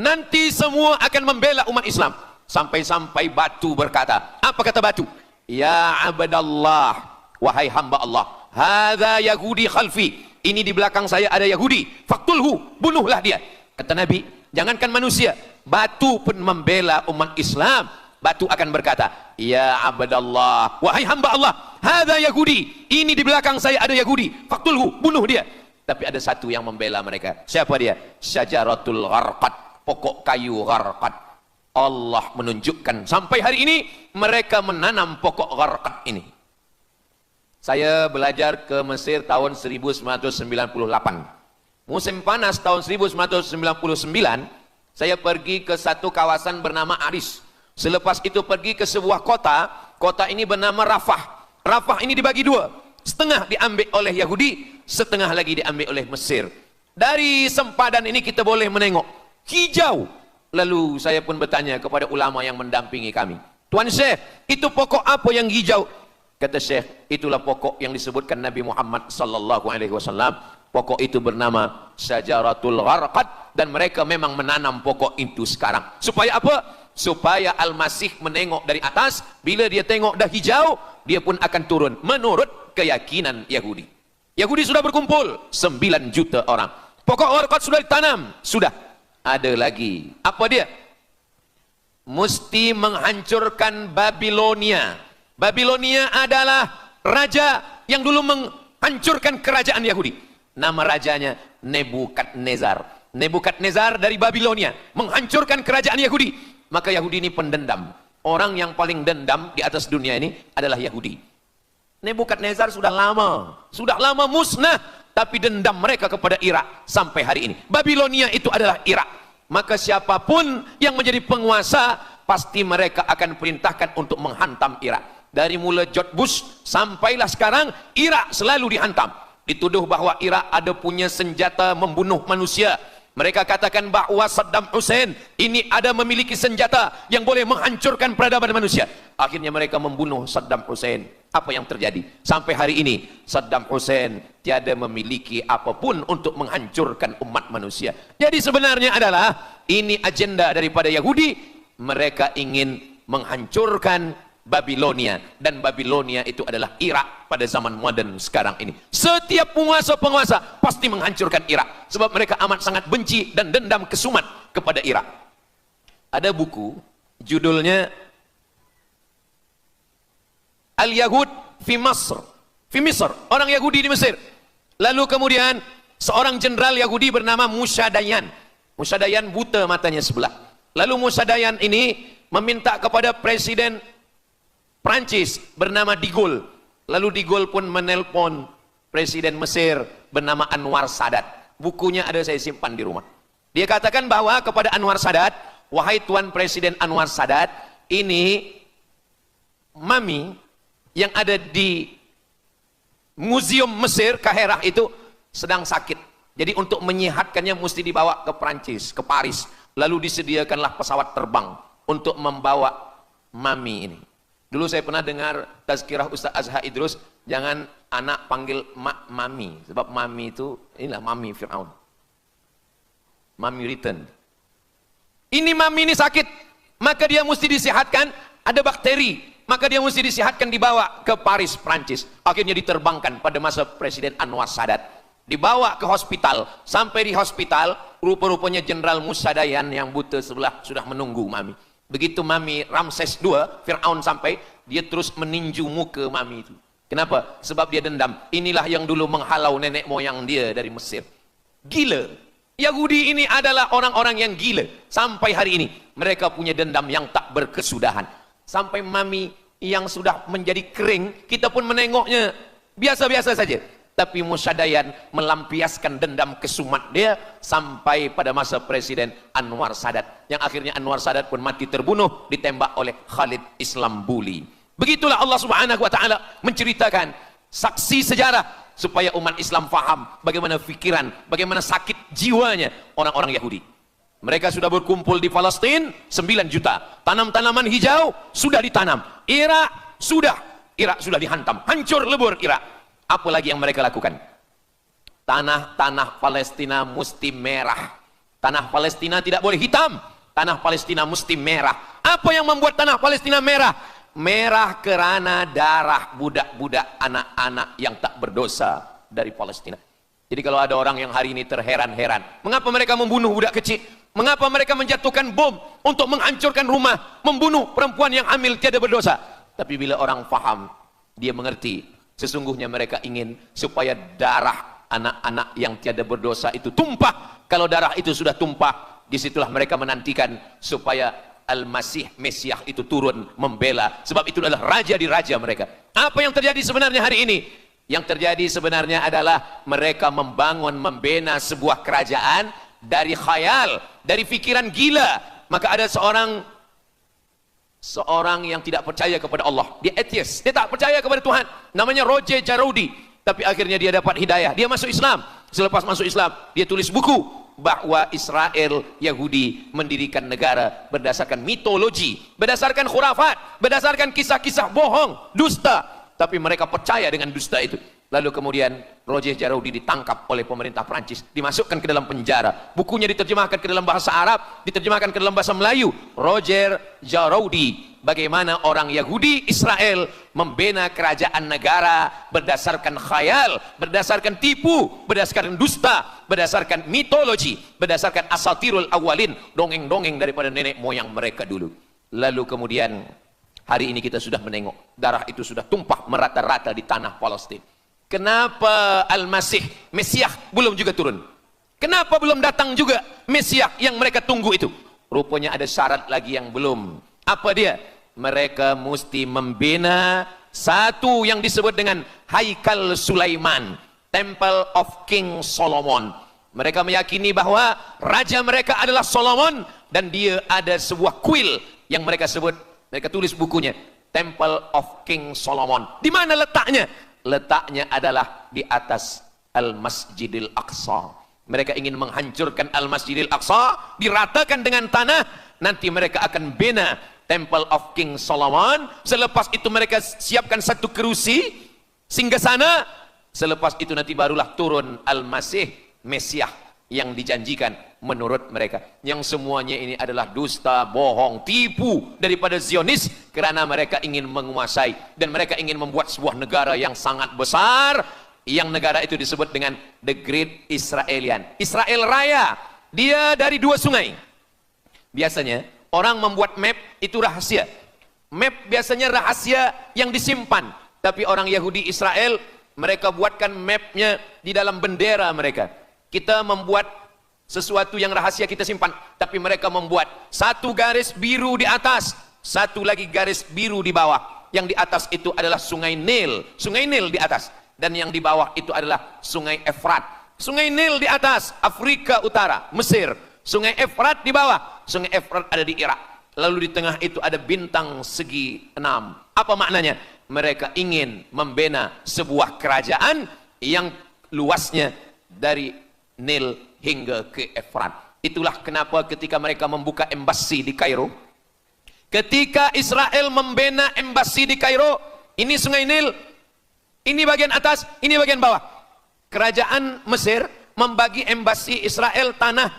Nanti semua akan membela umat Islam. Sampai-sampai batu berkata, apa kata batu? Ya abdallah, wahai hamba Allah, hadza Yahudi khalfi, ini di belakang saya ada Yahudi, faktulhu, bunuhlah dia. Kata Nabi, jangankan manusia, batu pun membela umat Islam. Batu akan berkata, ya abdallah, wahai hamba Allah, hadza Yahudi, ini di belakang saya ada Yahudi, faktulhu, bunuh dia. Tapi ada satu yang membela mereka. Siapa dia? Syajaratul Gharqad, pokok kayu Gharqad. Allah menunjukkan sampai hari ini mereka menanam pokok Gharqad ini. Saya belajar ke Mesir tahun 1998. Musim panas tahun 1999, saya pergi ke satu kawasan bernama Aris. Selepas itu pergi ke sebuah kota, kota ini bernama Rafah. Rafah ini dibagi dua, setengah diambil oleh Yahudi, setengah lagi diambil oleh Mesir. Dari sempadan ini kita boleh menengok hijau. Lalu saya pun bertanya kepada ulama yang mendampingi kami, Tuan Syekh, itu pokok apa yang hijau? Kata Syekh, itulah pokok yang disebutkan Nabi Muhammad sallallahu alaihi wasallam. Pokok itu bernama Syajaratul Gharqad, dan mereka memang menanam pokok itu sekarang. Supaya apa? Supaya Al-Masih menengok dari atas, bila dia tengok dah hijau, dia pun akan turun menurut keyakinan Yahudi. Yahudi sudah berkumpul 9 juta orang. Pokok Gharqad sudah ditanam, sudah. Ada lagi. Apa dia? Mesti menghancurkan Babilonia. Babilonia adalah raja yang dulu menghancurkan kerajaan Yahudi. Nama rajanya Nebukadnezar. Nebukadnezar dari Babilonia menghancurkan kerajaan Yahudi. Maka Yahudi ini pendendam. Orang yang paling dendam di atas dunia ini adalah Yahudi. Nebukadnezar sudah lama musnah, tapi dendam mereka kepada Irak sampai hari ini. Babilonia itu adalah Irak. Maka siapapun yang menjadi penguasa, pasti mereka akan perintahkan untuk menghantam Irak. Dari mula George Bush sampailah sekarang, Irak selalu dihantam. Dituduh bahwa Irak ada punya senjata membunuh manusia. Mereka katakan bahwa Saddam Hussein ini ada memiliki senjata yang boleh menghancurkan peradaban manusia. Akhirnya mereka membunuh Saddam Hussein. Apa yang terjadi? Sampai hari ini Saddam Hussein tiada memiliki apapun untuk menghancurkan umat manusia. Jadi sebenarnya adalah ini agenda daripada Yahudi. Mereka ingin menghancurkan Babilonia, dan Babilonia itu adalah Irak pada zaman modern sekarang ini. Setiap penguasa-penguasa pasti menghancurkan Irak, sebab mereka amat sangat benci dan dendam kesumat kepada Irak. Ada buku judulnya Al-Yahud fi Masr, fi Misr, orang Yahudi di Mesir. Lalu kemudian seorang jenderal Yahudi bernama Musa Dayan. Musa Dayan buta matanya sebelah. Lalu Musa Dayan ini meminta kepada Presiden Prancis bernama De Gaulle. Lalu De Gaulle pun menelpon Presiden Mesir bernama Anwar Sadat. Bukunya ada, saya simpan di rumah. Dia katakan bahwa kepada Anwar Sadat, wahai Tuan Presiden Anwar Sadat, ini mami yang ada di Museum Mesir Kaherah itu sedang sakit. Jadi untuk menyehatkannya mesti dibawa ke Prancis, ke Paris. Lalu disediakanlah pesawat terbang untuk membawa mami ini. Dulu saya pernah dengar tazkirah Ustaz Azhar Idrus, jangan anak panggil mak mami, sebab mami itu, inilah mami Fir'aun. Mami return. Ini mami ini sakit, maka dia mesti disihatkan, ada bakteri, maka dia mesti disihatkan, dibawa ke Paris, Prancis. Akhirnya diterbangkan pada masa Presiden Anwar Sadat. Dibawa ke hospital, sampai di hospital, rupa-rupanya Jenderal Musa Dayan yang buta sebelah sudah menunggu mami. Begitu mami Ramses II, Fir'aun sampai, dia terus meninju muka mami itu. Kenapa? Sebab dia dendam. Inilah yang dulu menghalau nenek moyang dia dari Mesir. Gila. Yahudi ini adalah orang-orang yang gila. Sampai hari ini, mereka punya dendam yang tak berkesudahan. Sampai mami yang sudah menjadi kering, kita pun menengoknya biasa-biasa saja. Tapi Musa Dayan melampiaskan dendam kesumat dia sampai pada masa Presiden Anwar Sadat, yang akhirnya Anwar Sadat pun mati terbunuh ditembak oleh Khalid Islambuli. Begitulah Allah Subhanahu wa taala menceritakan saksi sejarah supaya umat Islam faham bagaimana pikiran, bagaimana sakit jiwanya orang-orang Yahudi. Mereka sudah berkumpul di Palestina 9 juta. Tanam-tanaman hijau sudah ditanam. Irak sudah dihantam, hancur lebur Irak. Apa lagi yang mereka lakukan? Tanah Palestina mesti merah. Tanah Palestina tidak boleh hitam. Tanah Palestina mesti merah. Apa yang membuat tanah Palestina merah? Merah karena darah budak-budak anak-anak yang tak berdosa dari Palestina. Jadi kalau ada orang yang hari ini terheran-heran, mengapa mereka membunuh budak kecil? Mengapa mereka menjatuhkan bom untuk menghancurkan rumah, membunuh perempuan yang hamil tiada berdosa? Tapi bila orang faham, dia mengerti, sesungguhnya mereka ingin supaya darah anak-anak yang tiada berdosa itu tumpah. Kalau darah itu sudah tumpah, disitulah mereka menantikan supaya Al-Masih, Mesiah itu turun membela. Sebab itu adalah raja di raja mereka. Apa yang terjadi sebenarnya hari ini? Yang terjadi sebenarnya adalah mereka membangun, membina sebuah kerajaan dari khayal, dari fikiran gila. Maka ada seorang yang tidak percaya kepada Allah. Dia atheist, dia tak percaya kepada Tuhan. Namanya Roger Jaroudi. Tapi akhirnya dia dapat hidayah. Dia masuk Islam. Selepas masuk Islam, dia tulis buku bahwa Israel, Yahudi mendirikan negara berdasarkan mitologi, berdasarkan khurafat, berdasarkan kisah-kisah bohong, dusta. Tapi mereka percaya dengan dusta itu. Lalu kemudian Roger Jaroudi ditangkap oleh pemerintah Prancis, dimasukkan ke dalam penjara. Bukunya diterjemahkan ke dalam bahasa Arab, diterjemahkan ke dalam bahasa Melayu. Roger Jaroudi, bagaimana orang Yahudi Israel membina kerajaan negara berdasarkan khayal, berdasarkan tipu, berdasarkan dusta, berdasarkan mitologi, berdasarkan asatirul awalin, dongeng-dongeng daripada nenek moyang mereka dulu. Lalu kemudian hari ini kita sudah menengok darah itu sudah tumpah merata-rata di tanah Palestina. Kenapa Al-Masih, Mesiah belum juga turun? Kenapa belum datang juga Mesiah yang mereka tunggu itu? Rupanya ada syarat lagi yang belum. Apa dia? Mereka mesti membina satu yang disebut dengan Haikal Sulaiman, Temple of King Solomon. Mereka meyakini bahwa raja mereka adalah Solomon, dan dia ada sebuah kuil yang mereka sebut, mereka tulis bukunya, Temple of King Solomon. Di mana letaknya? Letaknya adalah di atas Al-Masjidil Aqsa. Mereka ingin menghancurkan Al-Masjidil Aqsa, diratakan dengan tanah. Nanti mereka akan bina Temple of King Solomon. Selepas itu mereka siapkan satu kerusi singgasana. Selepas itu nanti barulah turun Al-Masih, Mesiah yang dijanjikan menurut mereka. Yang semuanya ini adalah dusta, bohong, tipu daripada Zionis, kerana mereka ingin menguasai dan mereka ingin membuat sebuah negara yang sangat besar, yang negara itu disebut dengan The Great Israelian, Israel Raya. Dia dari dua sungai. Biasanya orang membuat map itu rahasia. Map biasanya rahasia yang disimpan, tapi orang Yahudi Israel mereka buatkan mapnya di dalam bendera mereka. Kita membuat sesuatu yang rahasia kita simpan, tapi mereka membuat satu garis biru di atas, satu lagi garis biru di bawah. Yang di atas itu adalah sungai Nil di atas, dan yang di bawah itu adalah sungai Efrat. Sungai Nil di atas, Afrika Utara, Mesir. Sungai Efrat di bawah, sungai Efrat ada di Irak. Lalu di tengah itu ada bintang segi 6. Apa maknanya? Mereka ingin membina sebuah kerajaan yang luasnya dari Nil hingga ke Efrat. Itulah kenapa ketika mereka membuka embasi di Kairo, ketika Israel membina embasi di Kairo, ini sungai Nil, ini bagian atas, ini bagian bawah. Kerajaan Mesir membagi embasi Israel tanah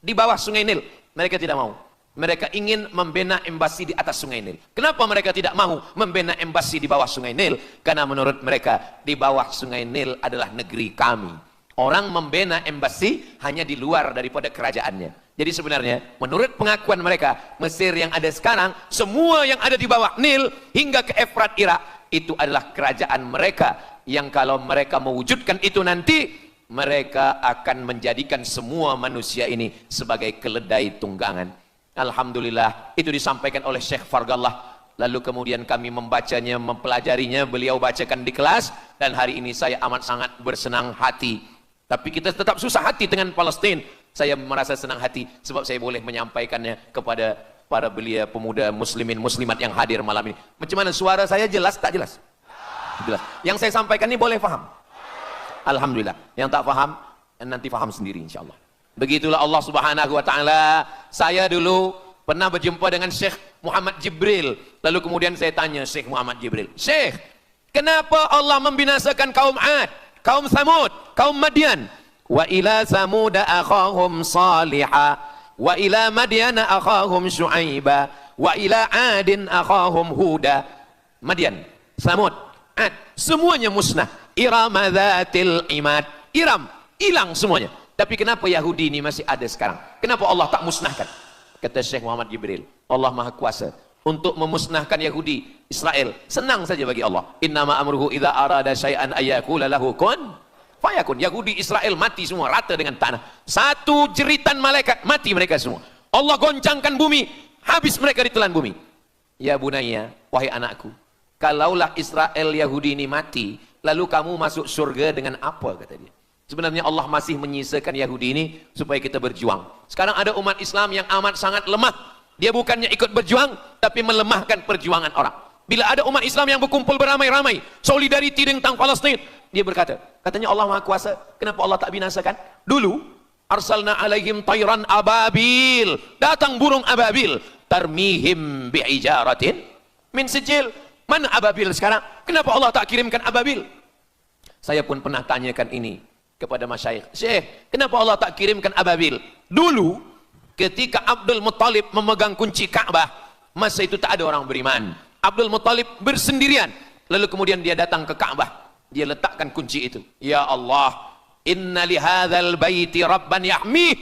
di bawah sungai Nil. Mereka tidak mau. Mereka ingin membina embasi di atas sungai Nil. Kenapa mereka tidak mau membina embasi di bawah sungai Nil? Karena menurut mereka di bawah sungai Nil adalah negeri kami. Orang membina embasi hanya di luar daripada kerajaannya. Jadi sebenarnya menurut pengakuan mereka, Mesir yang ada sekarang, semua yang ada di bawah Nil hingga ke Efrat Irak, itu adalah kerajaan mereka. Yang kalau mereka mewujudkan itu nanti, mereka akan menjadikan semua manusia ini sebagai keledai tunggangan. Alhamdulillah, itu disampaikan oleh Syekh Fargallah. Lalu kemudian kami membacanya, mempelajarinya, beliau bacakan di kelas, dan hari ini saya amat sangat bersenang hati. Tapi kita tetap susah hati dengan Palestina. Saya merasa senang hati sebab saya boleh menyampaikannya kepada para belia pemuda muslimin muslimat yang hadir malam ini. Macam mana suara saya, jelas tak jelas? Jelas. Yang saya sampaikan ini boleh faham? Alhamdulillah. Yang tak faham, nanti faham sendiri insyaAllah. Begitulah Allah Subhanahu wa ta'ala. Saya dulu pernah berjumpa dengan Syekh Muhammad Jibril. Lalu kemudian saya tanya Syekh Muhammad Jibril, Syekh, Kenapa Allah membinasakan kaum Ad, kaum Samud, kaum Madian? Wa ila Samud akhahum Salihah, wa ila Madian akhahum Syuaiba, wa ila Adin akhahum Huda. Madian, Samud, Ad, semuanya musnah. Iram dzatil imad. Iram, hilang semuanya. Tapi kenapa Yahudi ini masih ada sekarang? Kenapa Allah tak musnahkan? Kata Syekh Muhammad Jibril, Allah Maha Kuasa untuk memusnahkan Yahudi, Israel. Senang saja bagi Allah. Innama amruhu idza arada syai'an ayyakula lahu kun fayakun. Yahudi Israel mati semua rata dengan tanah. Satu jeritan malaikat mati mereka semua. Allah goncangkan bumi, habis mereka ditelan bumi. Ya bunayya, wahai anakku, kalaulah Israel Yahudi ini mati, lalu kamu masuk surga dengan apa, kata dia. Sebenarnya Allah masih menyisakan Yahudi ini supaya kita berjuang. Sekarang ada umat Islam yang amat sangat lemah. Dia bukannya ikut berjuang, tapi melemahkan perjuangan orang. Bila ada umat Islam yang berkumpul beramai-ramai, solidariti tentang Palestin, dia berkata, katanya Allah Maha Kuasa, kenapa Allah tak binasakan? Dulu, arsalna alaihim tayran ababil, datang burung ababil, tarmihim bi'ijaratin min sijil. Mana ababil sekarang? Kenapa Allah tak kirimkan ababil? Saya pun pernah tanyakan ini kepada masyayikh. Syekh, kenapa Allah tak kirimkan ababil? Dulu, ketika Abdul Muttalib memegang kunci Ka'bah, masa itu tak ada orang beriman. Abdul Muttalib bersendirian. Lalu kemudian dia datang ke Ka'bah. Dia letakkan kunci itu. Ya Allah, inna li hadzal baiti rabban yahmih.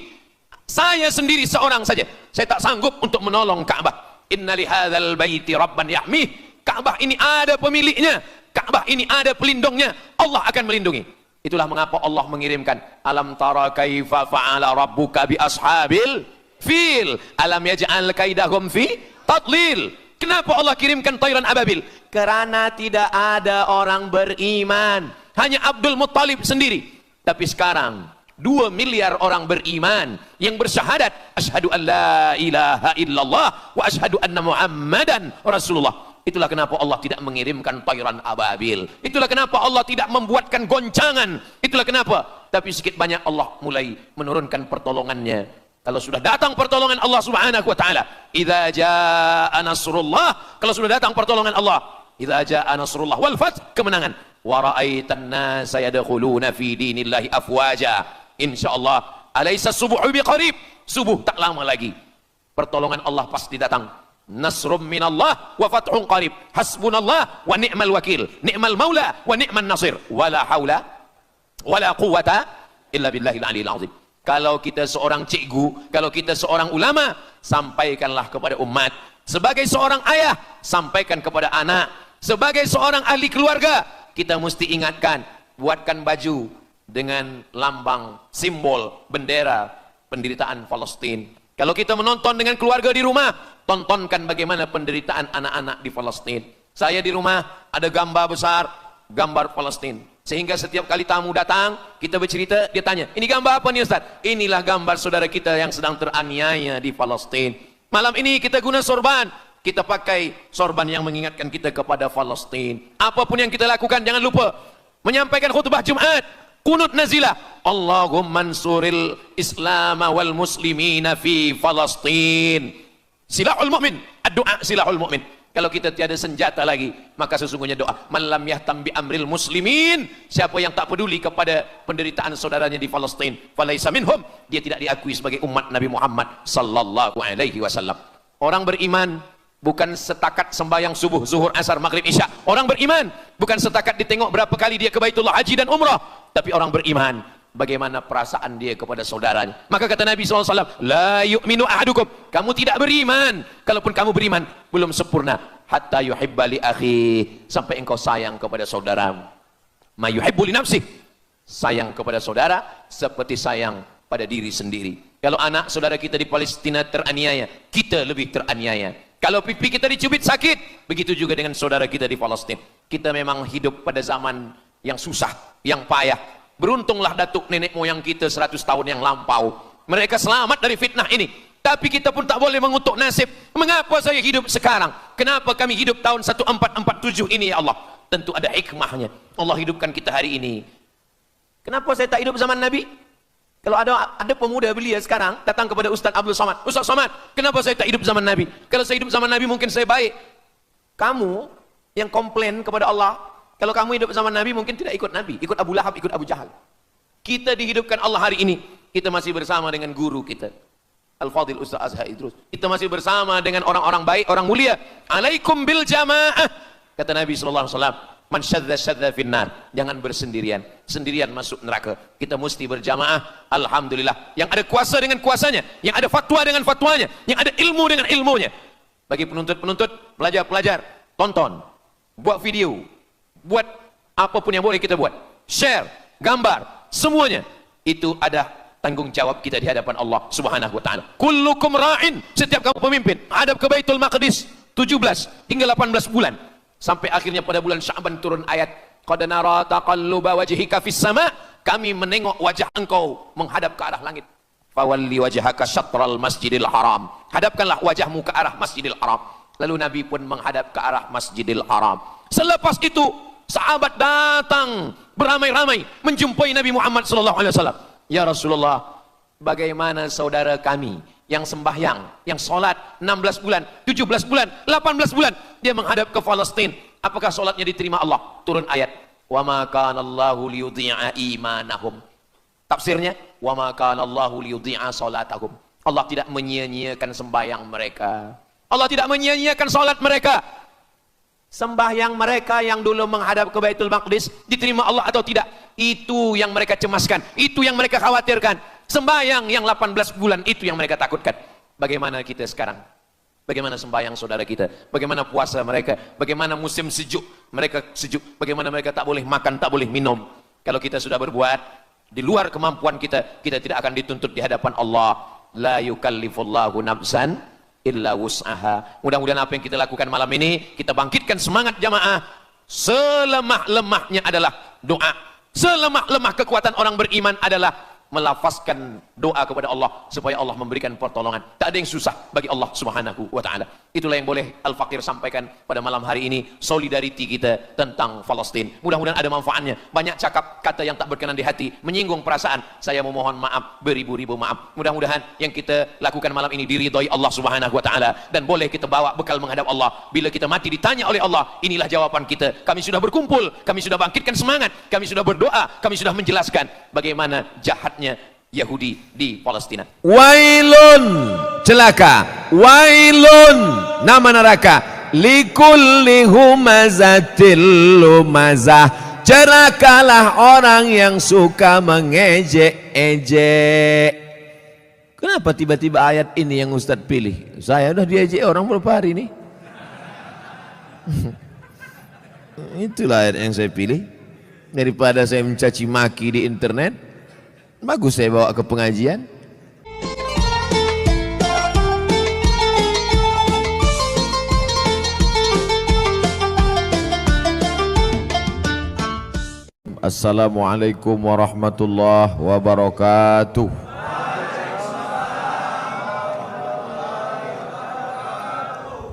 Saya sendiri seorang saja. Saya tak sanggup untuk menolong Ka'bah. Inna li hadzal baiti rabban yahmih. Ka'bah ini ada pemiliknya. Ka'bah ini ada pelindungnya. Allah akan melindungi. Itulah mengapa Allah mengirimkan alam tara kaifa fa'ala rabbuka bi ashabil fil alam yaj'al kaidahum fi tadlil. Kenapa Allah kirimkan tayran ababil? Karena tidak ada orang beriman, hanya Abdul Muttalib sendiri. Tapi sekarang 2 miliar orang beriman yang bersyahadat asyhadu an la ilaha illallah wa asyhadu anna muhammadan rasulullah. Itulah kenapa Allah tidak mengirimkan tayran ababil. Itulah kenapa Allah tidak membuatkan goncangan. Itulah kenapa. Tapi sedikit banyak Allah mulai menurunkan pertolongannya. Kalau sudah datang pertolongan Allah subhanahu wa ta'ala, idza jaa nasrullah, kalau sudah datang pertolongan Allah, idza jaa nasrullah wal fath, kemenangan, wa ra'aitan nasa yadkhuluna fi dinillahi afwaja, insyaallah alaysa subuhu biqarib, subuh tak lama lagi pertolongan Allah pasti datang. Nasrum minallah wa fathun qarib, hasbunallah wa ni'mal wakil, ni'mal maula wa ni'man nasir, wala haula wala quwata illa billahil aliyil azim. Kalau kita seorang cikgu, kalau kita seorang ulama, sampaikanlah kepada umat. Sebagai seorang ayah, sampaikan kepada anak. Sebagai seorang ahli keluarga, kita mesti ingatkan, buatkan baju dengan lambang, simbol, bendera penderitaan Palestin. Kalau kita menonton dengan keluarga di rumah, tontonkan bagaimana penderitaan anak-anak di Palestin. Saya di rumah ada gambar besar, gambar Palestin. Sehingga setiap kali tamu datang, kita bercerita, dia tanya, ini gambar apa nih Ustaz? Inilah gambar saudara kita yang sedang teraniaya di Palestin. Malam ini kita guna sorban, kita pakai sorban yang mengingatkan kita kepada Palestin. Apapun yang kita lakukan, jangan lupa menyampaikan khutbah Jumat, kunut nazilah, Allahumma ansuril Islam wal muslimina fi Palestin. Silahul mu'min, ad-du'a silahul mu'min. Kalau kita tiada senjata lagi, maka sesungguhnya doa. Man lam yahtam bi amril muslimin, siapa yang tak peduli kepada penderitaan saudaranya di Palestin, falaisa minhum, dia tidak diakui sebagai umat Nabi Muhammad sallallahu alaihi wasallam. Orang beriman bukan setakat sembahyang subuh, zuhur, asar, maghrib, isya. Orang beriman bukan setakat ditengok berapa kali dia ke Baitullah haji dan umrah, tapi orang beriman bagaimana perasaan dia kepada saudaranya. Maka kata Nabi SAW, la yu'minu ahadukum, kamu tidak beriman, kalaupun kamu beriman, belum sempurna, hatta yuhibba li akhi, sampai engkau sayang kepada saudaramu. Ma yuhibbu li nafsih, sayang kepada saudara seperti sayang pada diri sendiri. Kalau anak saudara kita di Palestina teraniaya, kita lebih teraniaya. Kalau pipi kita dicubit sakit, begitu juga dengan saudara kita di Palestina. Kita memang hidup pada zaman yang susah, yang payah. Beruntunglah datuk nenek moyang kita 100 tahun yang lampau. Mereka selamat dari fitnah ini. Tapi kita pun tak boleh mengutuk nasib. Mengapa saya hidup sekarang? Kenapa kami hidup tahun 1447 ini ya Allah? Tentu ada hikmahnya. Allah hidupkan kita hari ini. Kenapa saya tak hidup zaman Nabi? Kalau ada pemuda belia sekarang datang kepada Ustaz Abdul Somad. Ustaz Somad, kenapa saya tak hidup zaman Nabi? Kalau saya hidup zaman Nabi mungkin saya baik. Kamu yang komplain kepada Allah, Kalau kamu hidup bersama Nabi mungkin tidak ikut Nabi, ikut Abu Lahab, ikut Abu Jahal. Kita dihidupkan Allah hari ini, kita masih bersama dengan guru kita, Al-Fadhil Ustaz Azhar Idrus. Kita masih bersama dengan orang-orang baik, orang mulia. Alaikum bil jamaah. Kata Nabi SAW, man syadza finnar, jangan bersendirian, sendirian masuk neraka. Kita mesti berjamaah. Alhamdulillah, yang ada kuasa dengan kuasanya, yang ada fatwa dengan fatwanya, yang ada ilmu dengan ilmunya. Bagi penuntut-penuntut, pelajar-pelajar, tonton, buat video, buat apapun yang boleh kita buat, share, gambar, semuanya itu ada tanggung jawab kita di hadapan Allah Subhanahu wa taala. Kullukum ra'in, setiap kamu pemimpin, hadap ke Baitul Maqdis 17 hingga 18 bulan. Sampai akhirnya pada bulan Sya'ban turun ayat, qad nara taqalluba wajhika fis sama', kami menengok wajah engkau menghadap ke arah langit. Fawalli wajhaka syatral masjidil haram, hadapkanlah wajahmu ke arah Masjidil Haram. Lalu Nabi pun menghadap ke arah Masjidil Haram. Selepas itu sahabat datang beramai-ramai menjumpai Nabi Muhammad SAW. Ya Rasulullah, bagaimana saudara kami yang sembahyang, yang sholat 16 bulan, 17 bulan, 18 bulan, dia menghadap ke Palestina, apakah sholatnya diterima Allah? Turun ayat, wa ma kana Allahu liyudhi'a imanahum. Tafsirnya, wa ma kana Allahu liyudhi'a sholatahum. Allah tidak menyia-nyiakan sembahyang mereka, Allah tidak menyia-nyiakan sholat mereka. Sembahyang mereka yang dulu menghadap ke Baitul Maqdis diterima Allah atau tidak, itu yang mereka cemaskan, itu yang mereka khawatirkan. Sembahyang yang 18 bulan itu yang mereka takutkan. Bagaimana kita sekarang? Bagaimana sembahyang saudara kita? Bagaimana puasa mereka? Bagaimana musim sejuk? Mereka sejuk. Bagaimana mereka tak boleh makan, tak boleh minum? Kalau kita sudah berbuat di luar kemampuan kita, kita tidak akan dituntut di hadapan Allah. La yukallifullahu nafsan illa wus'aha. Mudah-mudahan apa yang kita lakukan malam ini, kita bangkitkan semangat jamaah. Selemah-lemahnya adalah doa. Selemah-lemah kekuatan orang beriman adalah melafazkan doa kepada Allah supaya Allah memberikan pertolongan. Tak ada yang susah bagi Allah Subhanahu wa taala. Itulah yang boleh Al-Faqir sampaikan pada malam hari ini, solidariti kita tentang Palestina. Mudah-mudahan ada manfaatnya. Banyak cakap kata yang tak berkenan di hati, menyinggung perasaan, saya memohon maaf beribu-ribu maaf. Mudah-mudahan yang kita lakukan malam ini diridhai Allah Subhanahu wa taala dan boleh kita bawa bekal menghadap Allah. Bila kita mati ditanya oleh Allah, inilah jawaban kita. Kami sudah berkumpul, kami sudah bangkitkan semangat, kami sudah berdoa, kami sudah menjelaskan bagaimana jahat Yahudi di Palestina. Wailun, celaka. Wailun, nama neraka. Likulli humazatil lumazah, celakalah orang yang suka mengejek-ejek. Kenapa tiba-tiba ayat ini yang Ustadz pilih? Saya udah diejek orang berapa hari ini. Itulah ayat yang saya pilih. Daripada saya mencaci maki di internet, bagus saya bawa ke pengajian. Assalamualaikum warahmatullahi wabarakatuh.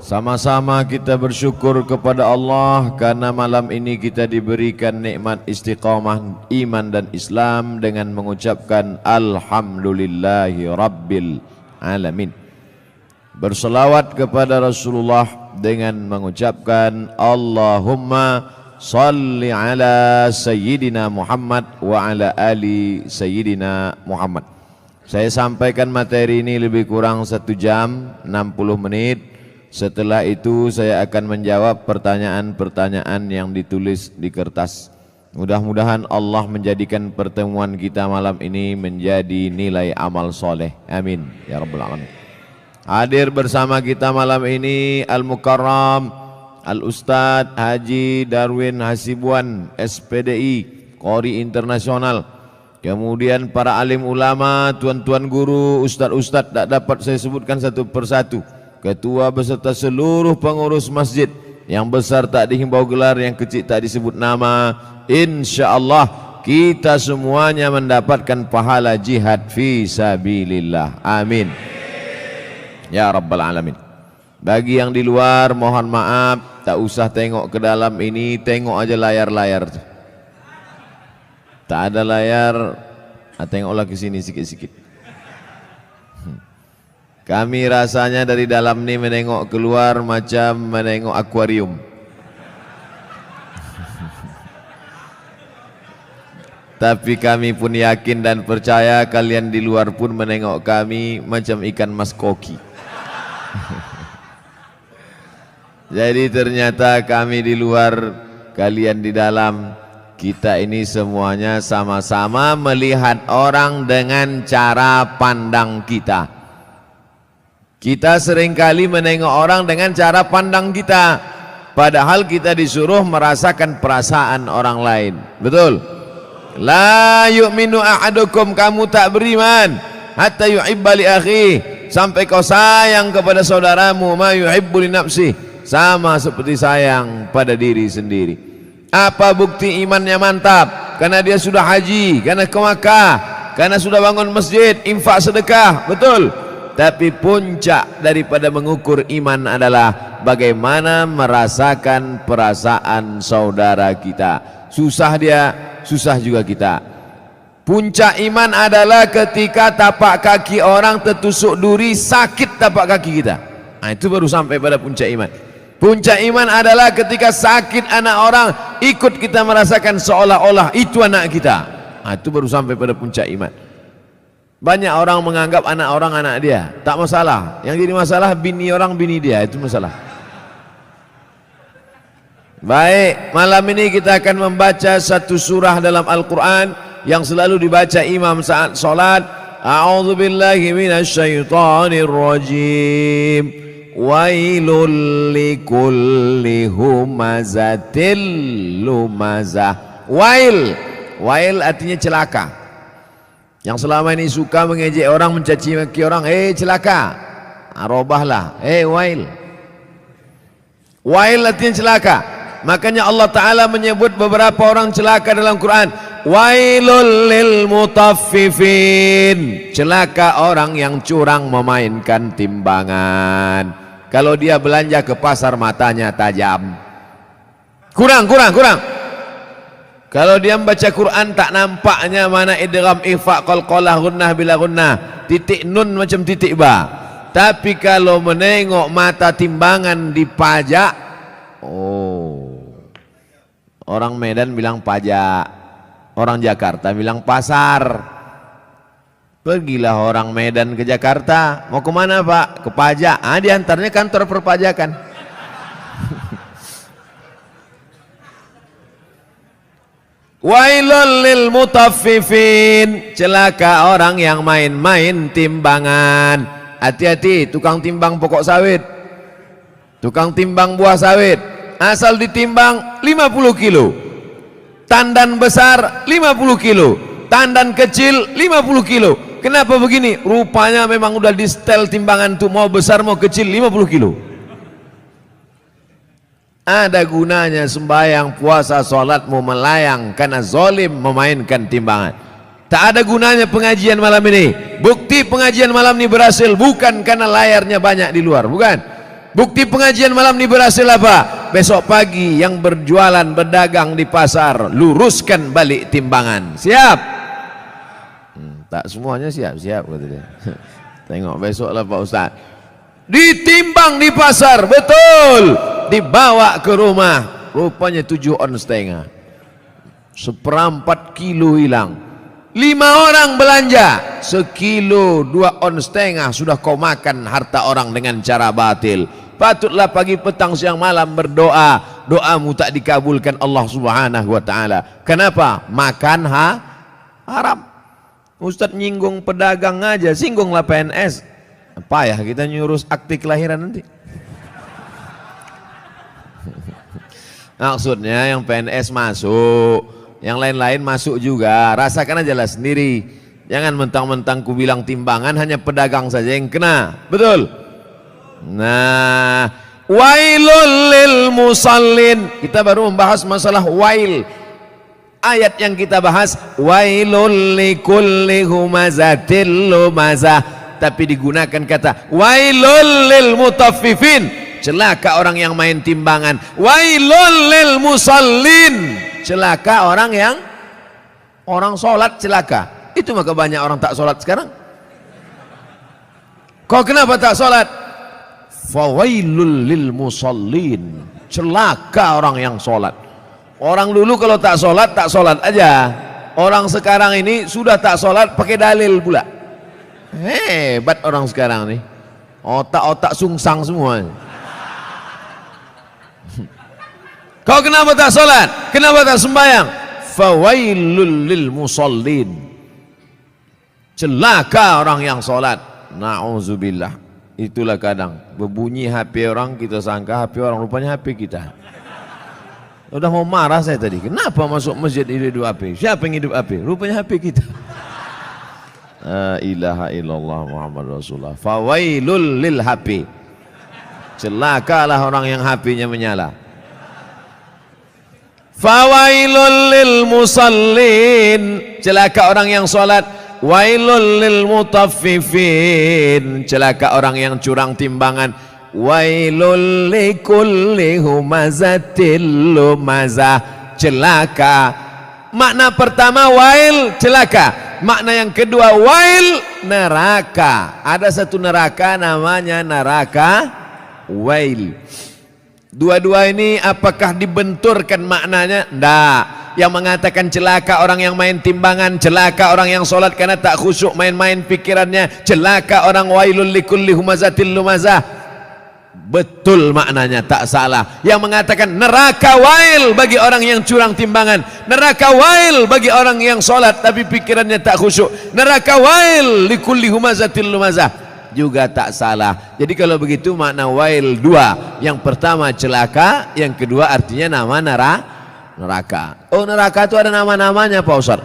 Sama-sama kita bersyukur kepada Allah karena malam ini kita diberikan nikmat istiqamah iman dan Islam dengan mengucapkan Alhamdulillahi Rabbil Alamin. Berselawat kepada Rasulullah dengan mengucapkan Allahumma salli ala Sayyidina Muhammad wa ala ali Sayyidina Muhammad. Saya sampaikan materi ini lebih kurang 1 jam 60 menit. Setelah itu saya akan menjawab pertanyaan-pertanyaan yang ditulis di kertas. Mudah-mudahan Allah menjadikan pertemuan kita malam ini menjadi nilai amal soleh. Amin ya rabbal alamin. Hadir bersama kita malam ini Al-Mukarram Al-Ustadz Haji Darwin Hasibuan SPDI Qori Internasional. Kemudian para alim ulama, tuan-tuan guru, ustadz-ustadz tak dapat saya sebutkan satu persatu. Ketua beserta seluruh pengurus masjid, yang besar tak dihimbau gelar, yang kecil tak disebut nama. InsyaAllah kita semuanya mendapatkan pahala jihad fi sabilillah. Amin ya rabbal alamin. Bagi yang di luar mohon maaf, tak usah tengok ke dalam ini, tengok aja layar-layar. Tak ada layar, tengoklah ke sini sikit-sikit. Kami rasanya dari dalam ini menengok keluar macam menengok akuarium. Tapi kami pun yakin dan percaya kalian di luar pun menengok kami macam ikan mas koki. Jadi ternyata kami di luar, kalian di dalam. Kita ini semuanya sama-sama melihat orang dengan cara pandang kita. Kita seringkali menengok orang dengan cara pandang kita, padahal kita disuruh merasakan perasaan orang lain. Betul? La yu'minu ahadukum, kamu tak beriman hatta yuhibba li akhihi, sampai kau sayang kepada saudaramu ma yuhibbu li nafsihi, sama seperti sayang pada diri sendiri. Apa bukti imannya mantap? Karena dia sudah haji, karena ke Makkah, karena sudah bangun masjid, infak sedekah. Betul? Tapi puncak daripada mengukur iman adalah bagaimana merasakan perasaan saudara kita. Susah dia, susah juga kita. Puncak iman adalah ketika tapak kaki orang tertusuk duri, sakit tapak kaki kita. Nah, itu baru sampai pada puncak iman. Puncak iman adalah ketika sakit anak orang, ikut kita merasakan seolah-olah itu anak kita. Nah, itu baru sampai pada puncak iman. Banyak orang menganggap anak orang anak dia, tak masalah. Yang jadi masalah bini orang bini dia, itu masalah. Baik, malam ini kita akan membaca satu surah dalam Al-Quran yang selalu dibaca imam saat sholat. A'udzubillahi minasyaitonir rajim. Wailul likulli humazatil lumazah. Wail artinya celaka. Yang selama ini suka mengejek orang, mencaci maki orang, celaka. Arobahlah, wail. Wail artinya celaka. Makanya Allah Ta'ala menyebut beberapa orang celaka dalam Quran. Wailul lil mutaffifin, celaka orang yang curang memainkan timbangan. Kalau dia belanja ke pasar matanya tajam. Kurang. Kalau dia membaca Quran tak nampaknya mana idgham, ikhfa, qalqalah, gunnah bila gunnah, titik nun macam titik ba. Tapi kalau menengok mata timbangan dipajak, orang Medan bilang pajak, orang Jakarta bilang pasar. Pergilah orang Medan ke Jakarta, mau kemana Pak? Ke pajak. Diantaranya kantor perpajakan. Wailul lil mutaffifin, celaka orang yang main-main timbangan. Hati-hati tukang timbang pokok sawit, tukang timbang buah sawit. Asal ditimbang 50 kilo, tandan besar 50 kilo, tandan kecil 50 kilo. Kenapa begini? Rupanya memang udah di setel timbangan tuh, mau besar mau kecil 50 kilo. Ada gunanya sembahyang, puasa, sholat mau melayang karena zalim memainkan timbangan. Tak ada gunanya pengajian malam ini. Bukti pengajian malam ini berhasil bukan karena layarnya banyak di luar, bukan. Bukti pengajian malam ini berhasil apa? Besok pagi yang berjualan berdagang di pasar, luruskan balik timbangan. Siap? Tak semuanya siap kata dia. Tengok besok lah Pak Ustaz. Ditimbang di pasar, betul. Dibawa ke rumah, rupanya 7 on setengah. 1/4 kilo hilang. 5 orang belanja, 1 kilo 2 on setengah sudah kau makan harta orang dengan cara batil. Patutlah pagi petang siang malam berdoa, doamu tak dikabulkan Allah Subhanahu wa taala. Kenapa? Makan haram. Ustaz nyinggung pedagang aja, singgunglah PNS. Payah kita nyurus akte kelahiran nanti. Maksudnya yang PNS masuk, yang lain-lain masuk juga. Rasakan aja lah sendiri. Jangan mentang-mentang ku bilang timbangan hanya pedagang saja yang kena. Betul? Nah, wailul lil musallin. Kita baru membahas masalah wail. Ayat yang kita bahas wailul likulli humazatil lumazah, tapi digunakan kata wailul lil mutaffifin, celaka orang yang main timbangan. Wailul lil musallin, celaka orang yang sholat celaka. Itu maka banyak orang tak sholat sekarang. Kau kenapa tak sholat? Fawailul lil musallin, celaka orang yang sholat. Orang dulu kalau tak sholat aja. Orang sekarang ini sudah tak sholat pakai dalil pula. Hebat orang sekarang nih. Otak-otak sungsang semua. Kau kenapa tak sholat? Kenapa tak sembahyang? Fawailul lil musallin. Celaka orang yang sholat. Na'udzubillah. Itulah kadang berbunyi HP orang, kita sangka HP orang, rupanya HP kita. Udah mau marah saya tadi. Kenapa masuk masjid hidup HP? Siapa yang hidup HP? Rupanya HP kita. La ilaha illallah Muhammad Rasulullah. Fawailul lil HP. Celakalah orang yang HP-nya menyala. Fawailul lil musallin. Celaka orang yang salat. Wailul lil mutaffifin. Celaka orang yang curang timbangan. Wailul likulli humazatil lumazah. Celaka. Makna pertama wail, celaka. Makna yang kedua wail, neraka. Ada satu neraka namanya neraka wail. Dua-dua ini apakah dibenturkan maknanya? Tidak. Yang mengatakan celaka orang yang main timbangan, celaka orang yang sholat karena tak khusyuk main-main pikirannya, celaka orang wailul likulli humazatil lumazah. Betul maknanya, tak salah. Yang mengatakan neraka wail bagi orang yang curang timbangan, neraka wail bagi orang yang sholat tapi pikirannya tak khusyuk, neraka wail likulli humazatil lumazah, juga tak salah. Jadi kalau begitu makna wail dua. Yang pertama celaka, yang kedua artinya nama neraka. Oh, neraka itu ada nama-namanya Pak Ustaz?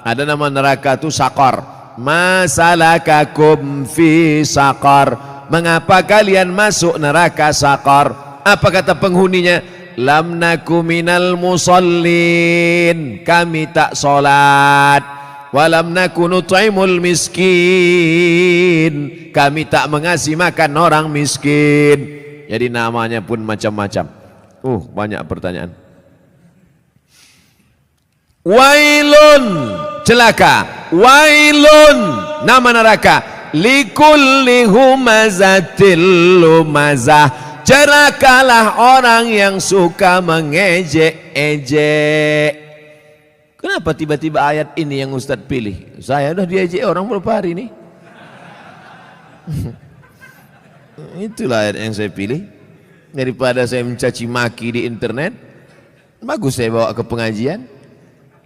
Ada nama neraka itu sakor. Masalakakum fi sakor. Mengapa kalian masuk neraka sakor? Apa kata penghuninya? Lam naku minal musallin. Kami tak solat. Walam naku nut'imul miskin. Kami tak mengasih makan orang miskin. Jadi namanya pun macam-macam. Banyak pertanyaan. Wailun, celaka. Wailun, nama neraka. Likulli humazatil lumazah. Celakalah orang yang suka mengejek-ejek. Kenapa tiba-tiba ayat ini yang Ustaz pilih? Saya udah diejek orang berapa hari ini. Itulah ayat yang saya pilih. Daripada saya mencaci maki di internet, bagus saya bawa ke pengajian.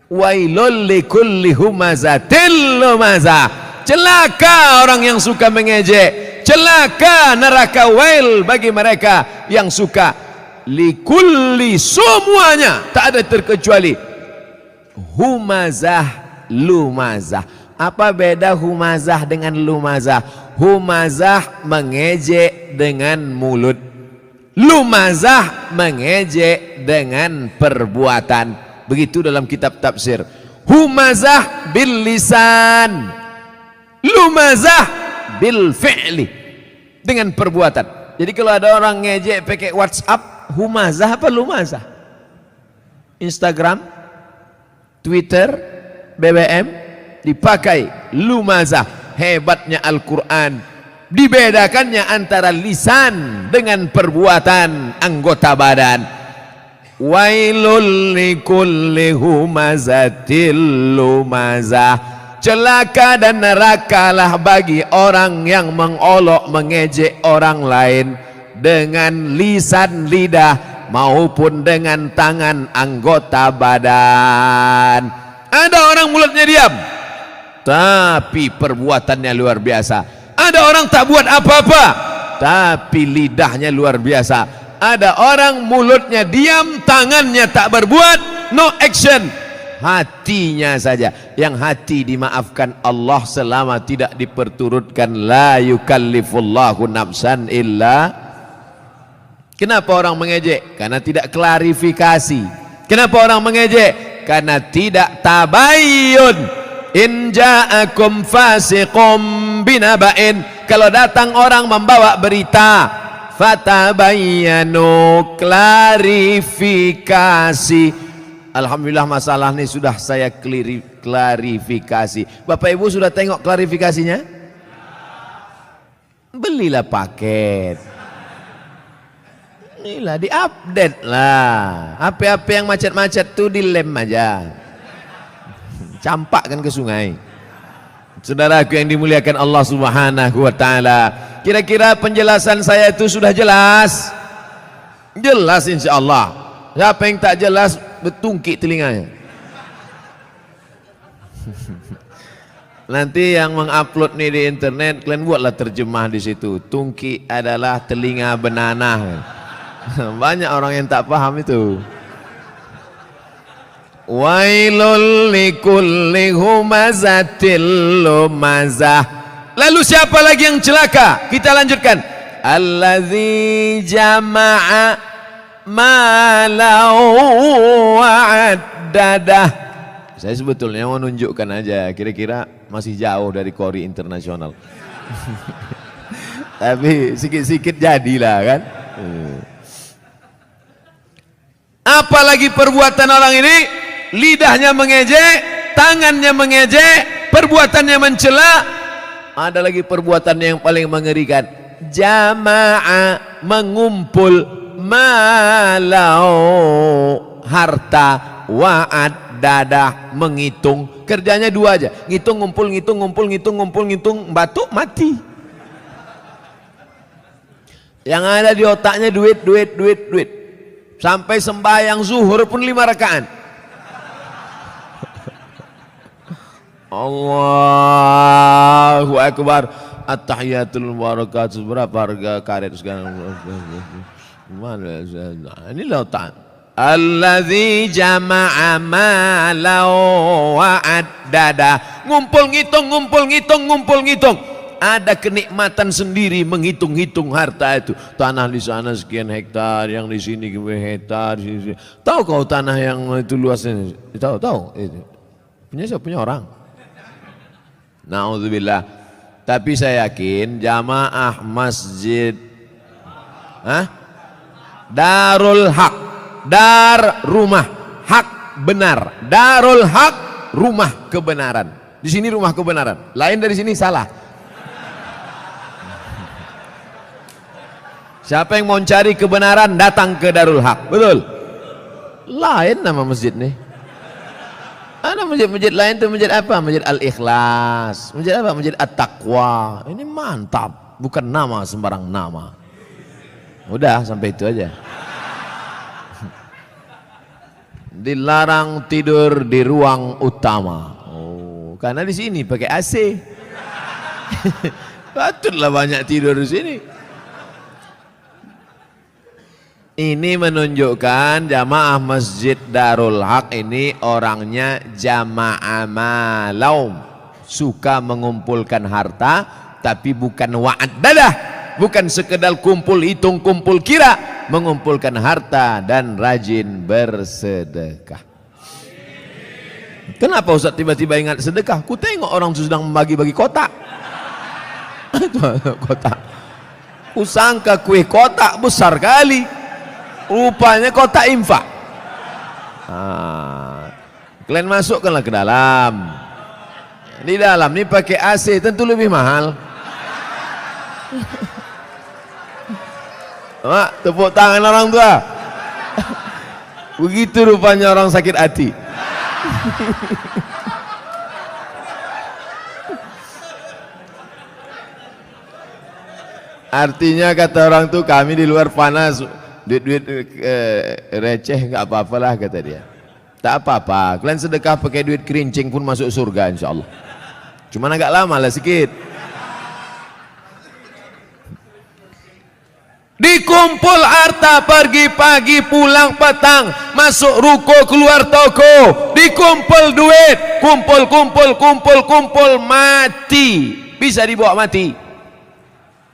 Wailul likulli humazatil lumazah. Celaka orang yang suka mengejek. Celaka neraka wail bagi mereka yang suka. Likulli, semuanya, tak ada terkecuali. Humazah, lumazah. Apa beda humazah dengan lumazah? Humazah mengejek dengan mulut. Lumazah mengejek dengan perbuatan. Begitu dalam kitab tafsir. Humazah bil lisan, lumazah bil fi'li, dengan perbuatan. Jadi kalau ada orang ngejek pakai WhatsApp, humazah apa lumazah? Instagram, Twitter, BBM dipakai lumazah. Hebatnya Al-Quran, dibedakannya antara lisan dengan perbuatan anggota badan. Wailul likulli humazatil lumazah. Celaka dan nerakalah bagi orang yang mengolok mengejek orang lain dengan lisan lidah maupun dengan tangan anggota badan. Ada orang mulutnya diam tapi perbuatannya luar biasa. Ada orang tak buat apa-apa tapi lidahnya luar biasa. Ada orang mulutnya diam, tangannya tak berbuat, no action, hatinya saja. Yang hati dimaafkan Allah selama tidak diperturutkan. La yukallifullahu nafsan illa. Kenapa orang mengejek? Karena tidak klarifikasi. Kenapa orang mengejek? Karena tidak tabayyun. In ja'akum fasiqum binaba'in. Kalau datang orang membawa berita, fatabayyanu, klarifikasi. Alhamdulillah masalah ini sudah saya klarifikasi. Bapak Ibu sudah tengok klarifikasinya? Belilah paket. Inilah diupdate lah. HP-HP yang macet-macet tuh dilem aja. campakkan ke sungai. Saudaraku yang dimuliakan Allah Subhanahu wa taala, kira-kira penjelasan saya itu sudah jelas? Jelas insyaallah. Siapa yang tak jelas betungkik telinganya. Nanti yang mengupload nih di internet, kalian buatlah terjemah di situ. Tungki adalah telinga benanah. Banyak orang yang tak paham itu. Wailul likulli humazatil lumazah. Lalu siapa lagi yang celaka? Kita lanjutkan. Allazi jama'a malau wa'addadah. Saya sebetulnya mau nunjukkan aja, kira-kira masih jauh dari Kori internasional. Tapi sikit-sikit jadilah kan. Apalagi perbuatan orang ini, lidahnya mengejek, tangannya mengejek, perbuatannya mencela. Ada lagi perbuatan yang paling mengerikan. Jama'a, mengumpul, malau, harta, wa'ad, dadah, menghitung. Kerjanya dua aja, ngitung, ngumpul, ngitung, ngumpul, ngitung, ngumpul, ngitung, batuk, mati. Yang ada di otaknya duit, duit, duit, duit. Sampai sembahyang zuhur pun 5 rakaat. Allahu Akbar. At-tahiyatul barakatuh. Berapa harga karet sekarang? Mana? Ini lautan. Allazi jama'a malau wa'addada. Ngumpul ngitung, ngumpul ngitung, ngumpul ngitung. Ada kenikmatan sendiri menghitung-hitung harta itu. Tanah di sana sekian hektar, yang di sini hektar. Tahu kau tanah yang itu luasnya? Tahu. Punya siapa? Punya orang. Na'udzubillah. Tapi saya yakin jamaah masjid Darul Haq, dar rumah, hak benar. Darul Haq, rumah kebenaran. Di sini rumah kebenaran. Lain dari sini salah. Siapa yang mau cari kebenaran datang ke Darul Haq, betul? Lain nama masjid nih. Ada masjid-masjid lain tuh, masjid apa? Masjid Al-Ikhlas. Masjid apa? Masjid At-Taqwa. Ini mantap, bukan nama sembarang nama. Udah sampai itu aja. Dilarang tidur di ruang utama. Oh, karena di sini pakai AC. Patutlah banyak tidur di sini. Ini menunjukkan jamaah Masjid Darul Haq ini orangnya jamaah malau, suka mengumpulkan harta, tapi bukan wa'ad dadah, bukan sekedar kumpul hitung, kumpul kira, mengumpulkan harta dan rajin bersedekah. Kenapa Ustaz tiba-tiba ingat sedekah? Ku tengok orang sedang membagi-bagi kotak. Kotak. Ku sangka kue kotak besar kali. Rupanya kotak infak. Kalian masukkanlah ke dalam. Di dalam ini pakai AC, tentu lebih mahal. Mak, tepuk tangan orang tua. Begitu rupanya orang sakit hati. Artinya kata orang tuh, kami di luar panas, duit-duit receh nggak apa-apalah kata dia. Tak apa-apa, kalian sedekah pakai duit kerincing pun masuk surga insyaallah. Cuman agak lama lah sikit. Dikumpul harta, pergi pagi pulang petang, masuk ruko keluar toko, dikumpul duit, kumpul, mati. Bisa dibawa mati?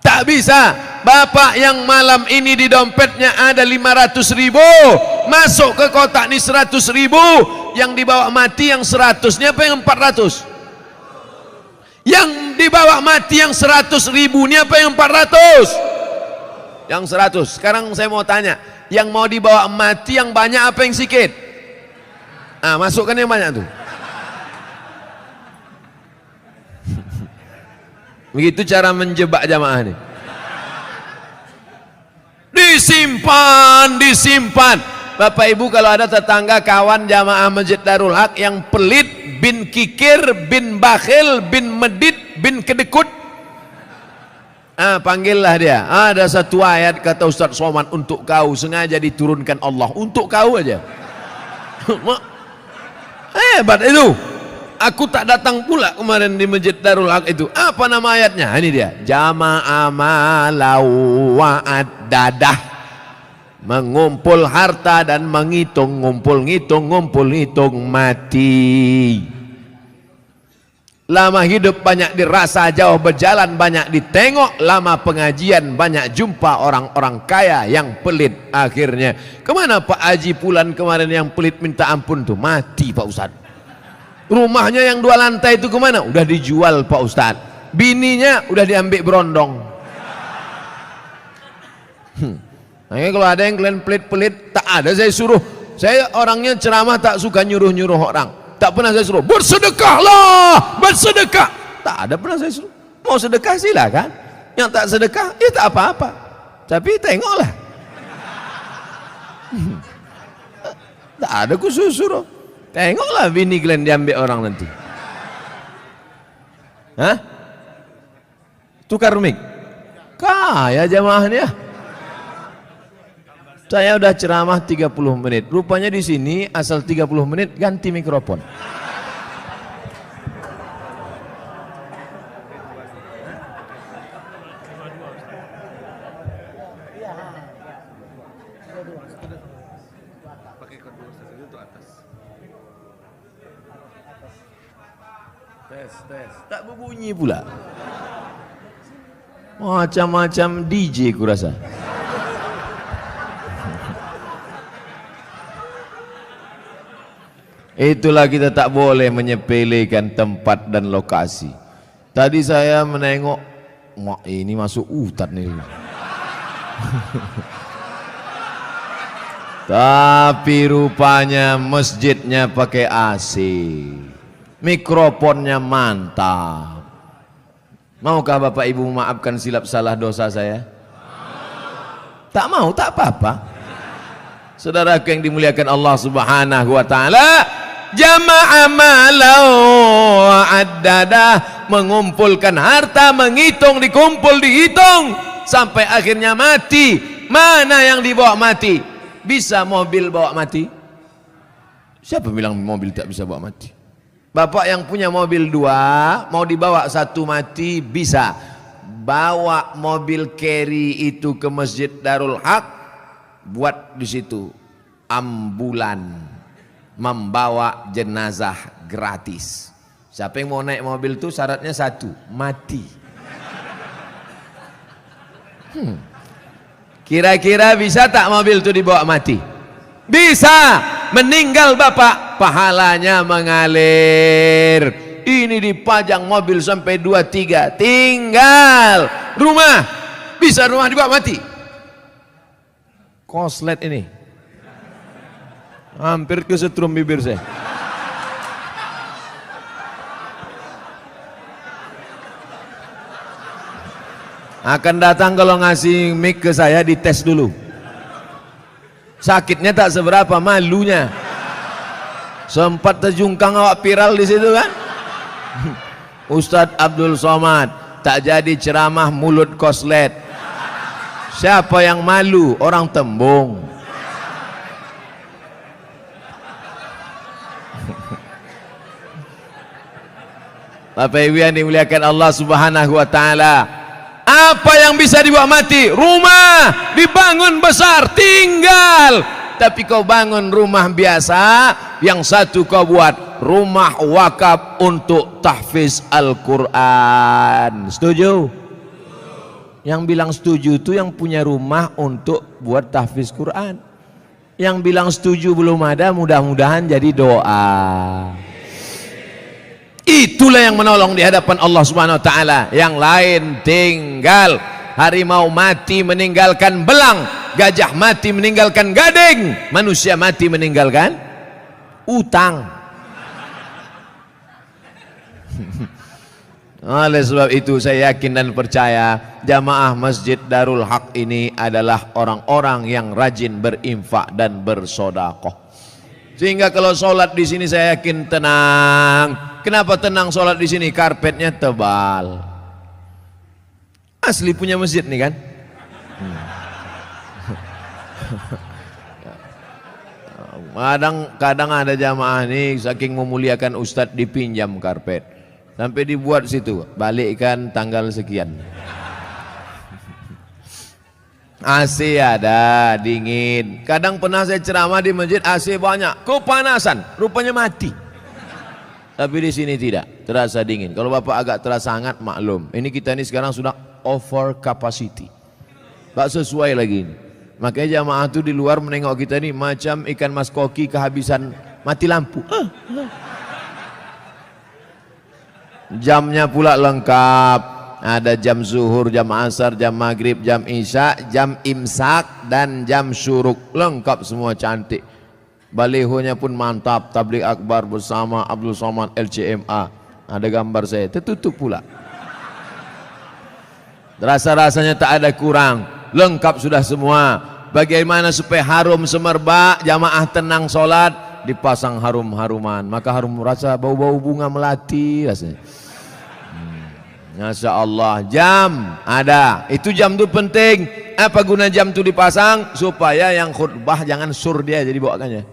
Tak bisa. Bapak yang malam ini di dompetnya ada 500.000, masuk ke kotak ini 100.000, yang dibawa mati yang 100-nya apa yang 400? Yang dibawa mati yang 100.000-nya apa yang 400? Yang 100. Sekarang saya mau tanya, yang mau dibawa mati yang banyak apa yang sedikit? Masukkan yang banyak tuh. Begitu cara menjebak jamaah nih. Disimpan. Bapak Ibu, kalau ada tetangga kawan jamaah Masjid Darul Haq yang pelit, bin kikir, bin bakhil, bin medit, bin kedekut. Panggillah dia. Ada satu ayat kata Ustaz Somad untuk kau, sengaja diturunkan Allah untuk kau aja. Hebat itu. Aku tak datang pula kemarin di Masjid Darul Haq itu. Apa nama ayatnya? Ini dia. Jama'a malau wa'addadah. Mengumpul harta dan menghitung, ngumpul-ngitung mati. Lama hidup banyak dirasa, jauh berjalan banyak ditengok, lama pengajian banyak jumpa orang-orang kaya yang pelit. Akhirnya kemana Pak Haji Pulan kemarin yang pelit minta ampun tuh? Mati Pak Ustad. Rumahnya yang 2 lantai itu kemana? Udah dijual Pak Ustad. Bininya udah diambil berondong. Nah, kalau ada yang kalian pelit-pelit, tak ada saya suruh. Saya orangnya ceramah tak suka nyuruh-nyuruh orang. Tak pernah saya suruh, bersedekahlah, bersedekah. Tak ada pernah saya suruh. Mau sedekah silakan. Yang tak sedekah, ya tak apa-apa. Tapi tengoklah. Tak ada khusus suruh. Tengoklah bini kalian diambil orang nanti. Hah? Tukar mic. Kaya jamaahnya. Saya udah ceramah 30 menit. Rupanya di sini asal 30 menit ganti mikrofon. Tes. Tak berbunyi pula. Macam-macam DJ kurasa. Itulah kita tak boleh menyepelekan tempat dan lokasi. Tadi saya menengok, wah ini masuk hutan nih. Tapi rupanya masjidnya pakai AC. Mikrofonnya mantap. Maukah Bapak Ibu memaafkan silap salah dosa saya? Tak mau, tak apa-apa. Saudaraku yang dimuliakan Allah Subhanahu wa taala, jama'a malau wa'addadah, mengumpulkan harta, menghitung, dikumpul, dihitung sampai akhirnya mati. Mana yang dibawa mati? Bisa mobil bawa mati? Siapa bilang mobil tak bisa bawa mati? Bapak yang punya mobil 2 mau dibawa 1 mati bisa. Bawa mobil carry itu ke Masjid Darul Haq, buat di situ ambulan membawa jenazah gratis. Siapa yang mau naik mobil itu syaratnya 1, mati. Kira-kira bisa tak mobil itu dibawa mati? Bisa. Meninggal bapak, pahalanya mengalir. Ini dipajang mobil sampai 2-3, tinggal rumah. Bisa rumah dibawa mati. Koslet ini hampir kesetrum bibir saya. Akan datang kalau ngasih mic ke saya, dites dulu. Sakitnya tak seberapa, malunya. Sempat terjungkang awak viral di situ kan. Ustadz Abdul Somad tak jadi ceramah mulut koslet. Siapa yang malu? Orang Tembung. Bapak Ibu yang dimuliakan Allah Subhanahu wa taala, apa yang bisa dibawa mati? Rumah dibangun besar, tinggal. Tapi kau bangun rumah biasa, yang satu kau buat rumah wakaf untuk tahfiz Al-Quran. Setuju? Yang bilang setuju itu yang punya rumah untuk buat tahfiz Quran. Yang bilang setuju belum ada, mudah-mudahan jadi doa. Itulah yang menolong di hadapan Allah Subhanahu wa taala. Yang lain tinggal. Harimau mati meninggalkan belang, gajah mati meninggalkan gading, manusia mati meninggalkan utang. Oleh sebab itu saya yakin dan percaya jamaah Masjid Darul Haq ini adalah orang-orang yang rajin berinfak dan bersedekah. Sehingga kalau sholat di sini saya yakin tenang. Kenapa tenang sholat di sini? Karpetnya tebal. Asli punya masjid nih kan? Kadang ada jamaah nih saking memuliakan ustadz dipinjam karpet. Sampai dibuat situ, balikkan tanggal sekian. AC ada, dingin. Kadang pernah saya ceramah di masjid AC banyak, kepanasan, rupanya mati. Tapi di sini tidak, terasa dingin. Kalau Bapak agak terasa hangat, maklum. Ini kita ini sekarang sudah over capacity. Tak sesuai lagi ini. Makanya jamaah itu di luar menengok kita ini macam ikan mas koki kehabisan mati lampu. Jamnya pula lengkap. Ada jam zuhur, jam asar, jam maghrib, jam isya, jam imsak, dan jam syuruk. Lengkap semua cantik. Balihonya pun mantap. Tabligh akbar bersama Abdul Somad LCMA. Ada gambar saya. Tertutup pula. Rasa-rasanya tak ada kurang. Lengkap sudah semua. Bagaimana supaya harum semerbak, jamaah tenang sholat, dipasang harum-haruman. Maka harum rasa bau-bau bunga melati rasanya. Masya Allah. Jam ada. Itu jam itu penting. Apa guna jam itu dipasang? Supaya yang khutbah jangan sur dia jadi bawakannya.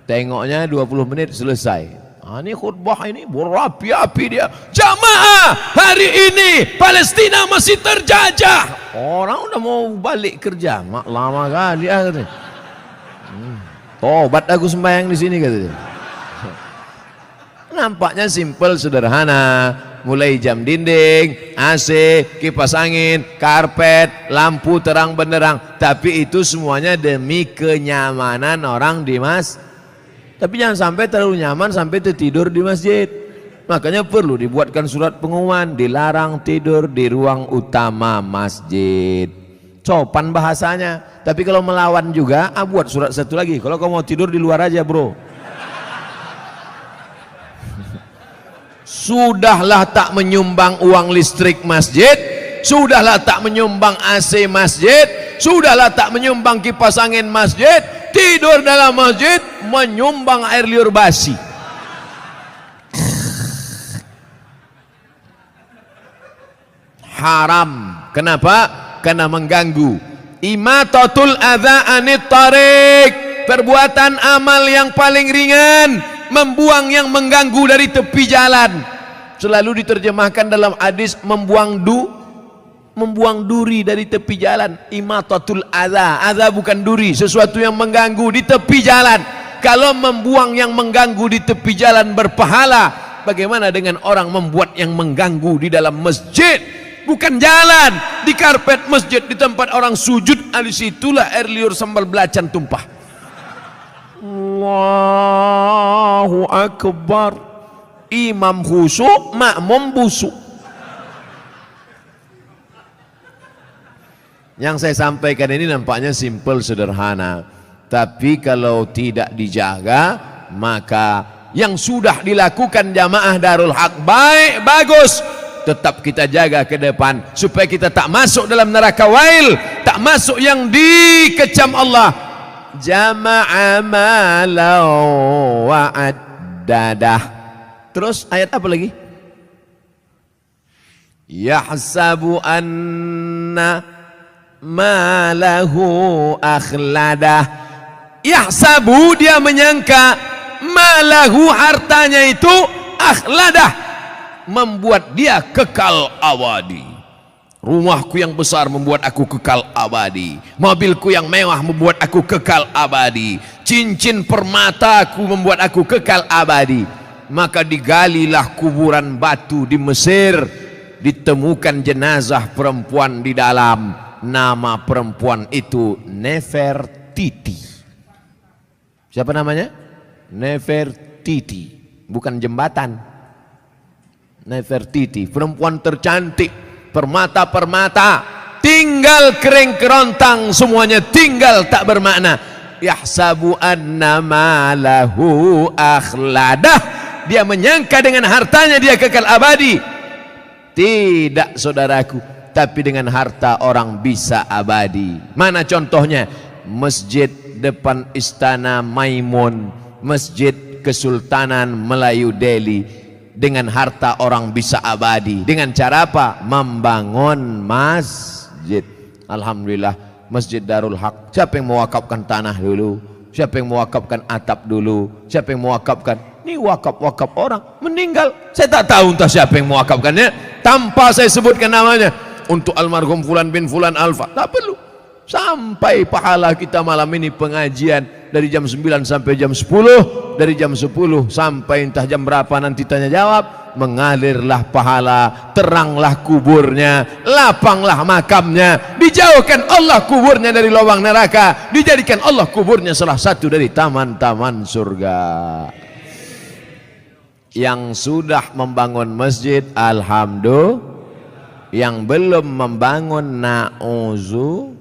Tengoknya 20 menit selesai. Ini khutbah ini berapi-api dia. Jamaah, hari ini Palestina masih terjajah. Orang udah mau balik kerja, mak lama kan dia katanya. Tobat aku sembahyang di sini katanya. Nampaknya simpel sederhana. Mulai jam dinding, AC, kipas angin, karpet, lampu terang benderang. Tapi itu semuanya demi kenyamanan orang di masjid. Tapi jangan sampai terlalu nyaman sampai tertidur di masjid. Makanya perlu dibuatkan surat pengumuman, dilarang tidur di ruang utama masjid. Sopan bahasanya. Tapi kalau melawan juga, buat surat satu lagi. Kalau kamu mau tidur di luar aja bro. Sudahlah tak menyumbang uang listrik masjid, sudahlah tak menyumbang AC masjid, sudahlah tak menyumbang kipas angin masjid, tidur dalam masjid menyumbang air liur basi. Haram. Kenapa? Karena mengganggu. Imatatul adza anit tariq, perbuatan amal yang paling ringan, membuang yang mengganggu dari tepi jalan. Selalu diterjemahkan dalam hadis membuang duri dari tepi jalan. Imatatul adza, adza bukan duri, sesuatu yang mengganggu di tepi jalan. Kalau membuang yang mengganggu di tepi jalan berpahala, bagaimana dengan orang membuat yang mengganggu di dalam masjid? Bukan jalan, di karpet masjid, di tempat orang sujud, di situlah air liur sambal belacan tumpah. Allahu Akbar. Imam khusyuk, makmum busuk. Yang saya sampaikan ini nampaknya simpel sederhana, tapi kalau tidak dijaga, maka yang sudah dilakukan jamaah Darul Haq baik, bagus, tetap kita jaga ke depan supaya kita tak masuk dalam neraka wail, tak masuk yang dikecam Allah. Jama'a malau wa'addadah. Terus ayat apa lagi? Yahsabu anna malahu akhladah. Yahsabu, dia menyangka, malahu, hartanya itu, akhladah, membuat dia kekal abadi. Rumahku yang besar membuat aku kekal abadi, mobilku yang mewah membuat aku kekal abadi, cincin permataku membuat aku kekal abadi. Maka digalilah kuburan batu di Mesir, ditemukan jenazah perempuan di dalam. Nama perempuan itu Nefertiti. Siapa namanya? Nefertiti, bukan jembatan. Nefertiti, perempuan tercantik, permata-permata, tinggal kering kerontang, semuanya tinggal tak bermakna. Yahsabu anna malahu akhladah. Dia menyangka dengan hartanya dia kekal abadi. Tidak saudaraku, tapi dengan harta orang bisa abadi. Mana contohnya? masjid depan Istana Maimun, masjid Kesultanan Melayu Delhi, dengan harta orang bisa abadi. Dengan cara apa? Membangun masjid. Alhamdulillah, Masjid Darul Haq. Siapa yang mewakafkan tanah dulu? Siapa yang mewakafkan atap dulu? Siapa yang mewakafkan? Ini wakaf-wakaf orang meninggal. Saya tak tahu entah siapa yang mewakafkannya, tanpa saya sebutkan namanya. Untuk almarhum Fulan bin Fulan Alfa, tak perlu. Sampai pahala kita malam ini pengajian dari jam 9 sampai jam 10, dari jam 10 sampai entah jam berapa nanti tanya jawab, mengalirlah pahala, teranglah kuburnya, lapanglah makamnya, dijauhkan Allah kuburnya dari lubang neraka, dijadikan Allah kuburnya salah satu dari taman-taman surga. Yang sudah membangun masjid, alhamdulillah. Yang belum membangun, na'uzu.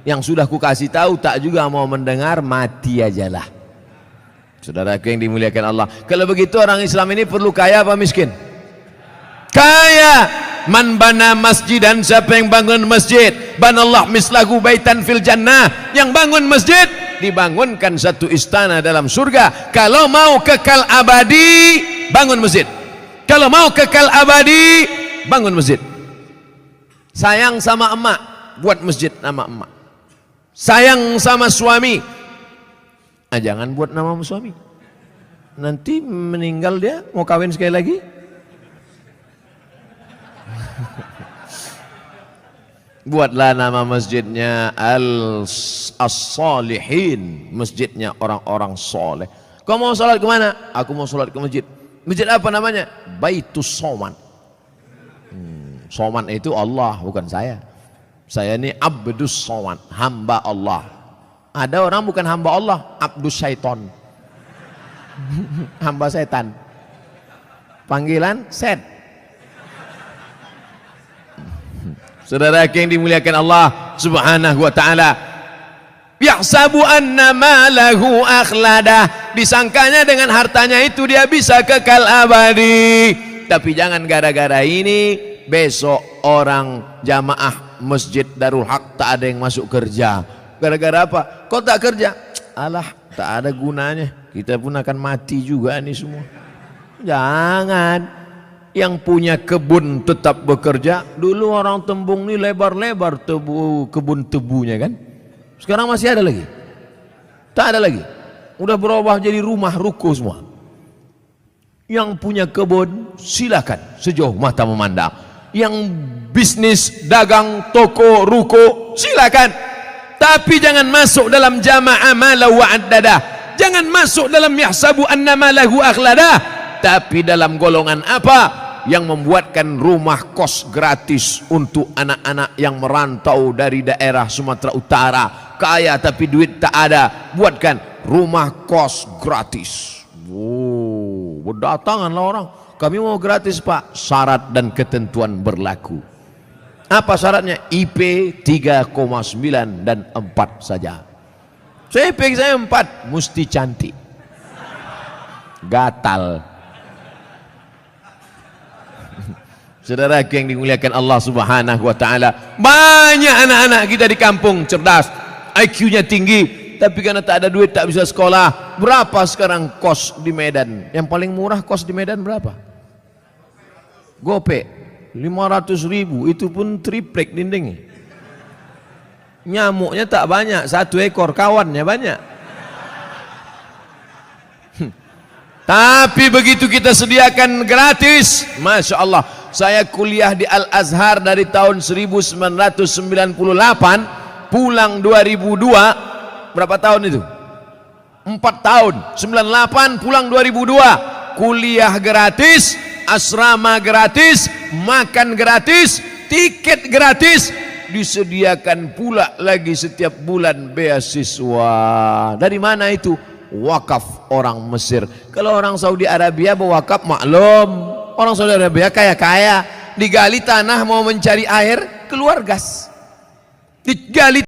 Yang sudah ku kasih tahu tak juga mau mendengar, mati ajalah. Saudaraku yang dimuliakan Allah, kalau begitu orang Islam ini perlu kaya apa miskin? Kaya. Man bana masjidan, siapa yang bangun masjid, banallah mislahu baitan fil jannah. Yang bangun masjid, dibangunkan satu istana dalam surga. Kalau mau kekal abadi, bangun masjid. Kalau mau kekal abadi, bangun masjid. Sayang sama emak, buat masjid nama emak. Sayang sama suami, jangan buat nama suami. Nanti meninggal dia, mau kawin sekali lagi. Buatlah nama masjidnya As-Salihin, masjidnya orang-orang soleh. Kau mau sholat kemana? Aku mau sholat ke masjid. Masjid apa namanya? Baitus Soman. Soman itu Allah, bukan saya. Saya ini Abdus Soman, hamba Allah. Ada orang bukan hamba Allah, Abdus Syaiton. Hamba setan. Panggilan set. Saudara yang dimuliakan Allah Subhanahu wa taala, yahsabu anna malahu akhlada, disangkanya dengan hartanya itu dia bisa kekal abadi. Tapi jangan gara-gara ini besok orang jamaah Masjid Darul Haq tak ada yang masuk kerja. Gara-gara apa? Kok tak kerja? Alah, tak ada gunanya. Kita pun akan mati juga nih semua. Jangan. Yang punya kebun tetap bekerja. Dulu orang Tembung ini lebar-lebar kebun tebunya kan. Sekarang masih ada lagi? Tak ada lagi. Udah berubah jadi rumah ruko semua. Yang punya kebun silakan sejauh mata memandang. Yang bisnis dagang toko ruko silakan. Tapi jangan masuk dalam jama'ah malahu wa'addadah. Jangan masuk dalam yahsabu anna malahu akhladah. Tapi dalam golongan apa? Yang membuatkan rumah kos gratis untuk anak-anak yang merantau dari daerah Sumatera Utara, kaya tapi duit tak ada, buatkan rumah kos gratis. Oh, berdatanganlah orang, kami mau gratis pak, syarat dan ketentuan berlaku. Apa syaratnya? IP 3,9 dan 4 saja. IP saya 4, mesti cantik, gatal. Saudara yang dimuliakan Allah Subhanahu wa taala, banyak anak-anak kita di kampung cerdas, IQ-nya tinggi, tapi karena tak ada duit tak bisa sekolah. Berapa sekarang kos di Medan? Yang paling murah kos di Medan berapa? Gope 500.000, itu pun triplek dinding. Nyamuknya tak banyak, 1 ekor, kawannya banyak. Tapi begitu kita sediakan gratis, Masya Allah. Saya kuliah di Al-Azhar dari tahun 1998, pulang 2002. Berapa tahun itu? 4 tahun. 98 pulang 2002. Kuliah gratis, asrama gratis, makan gratis, tiket gratis, disediakan pula lagi setiap bulan beasiswa. Dari mana itu? Wakaf orang Mesir. Kalau orang Saudi Arabia berwakaf maklum, orang Saudi Arabia kaya-kaya, digali tanah mau mencari air, keluar gas. Digali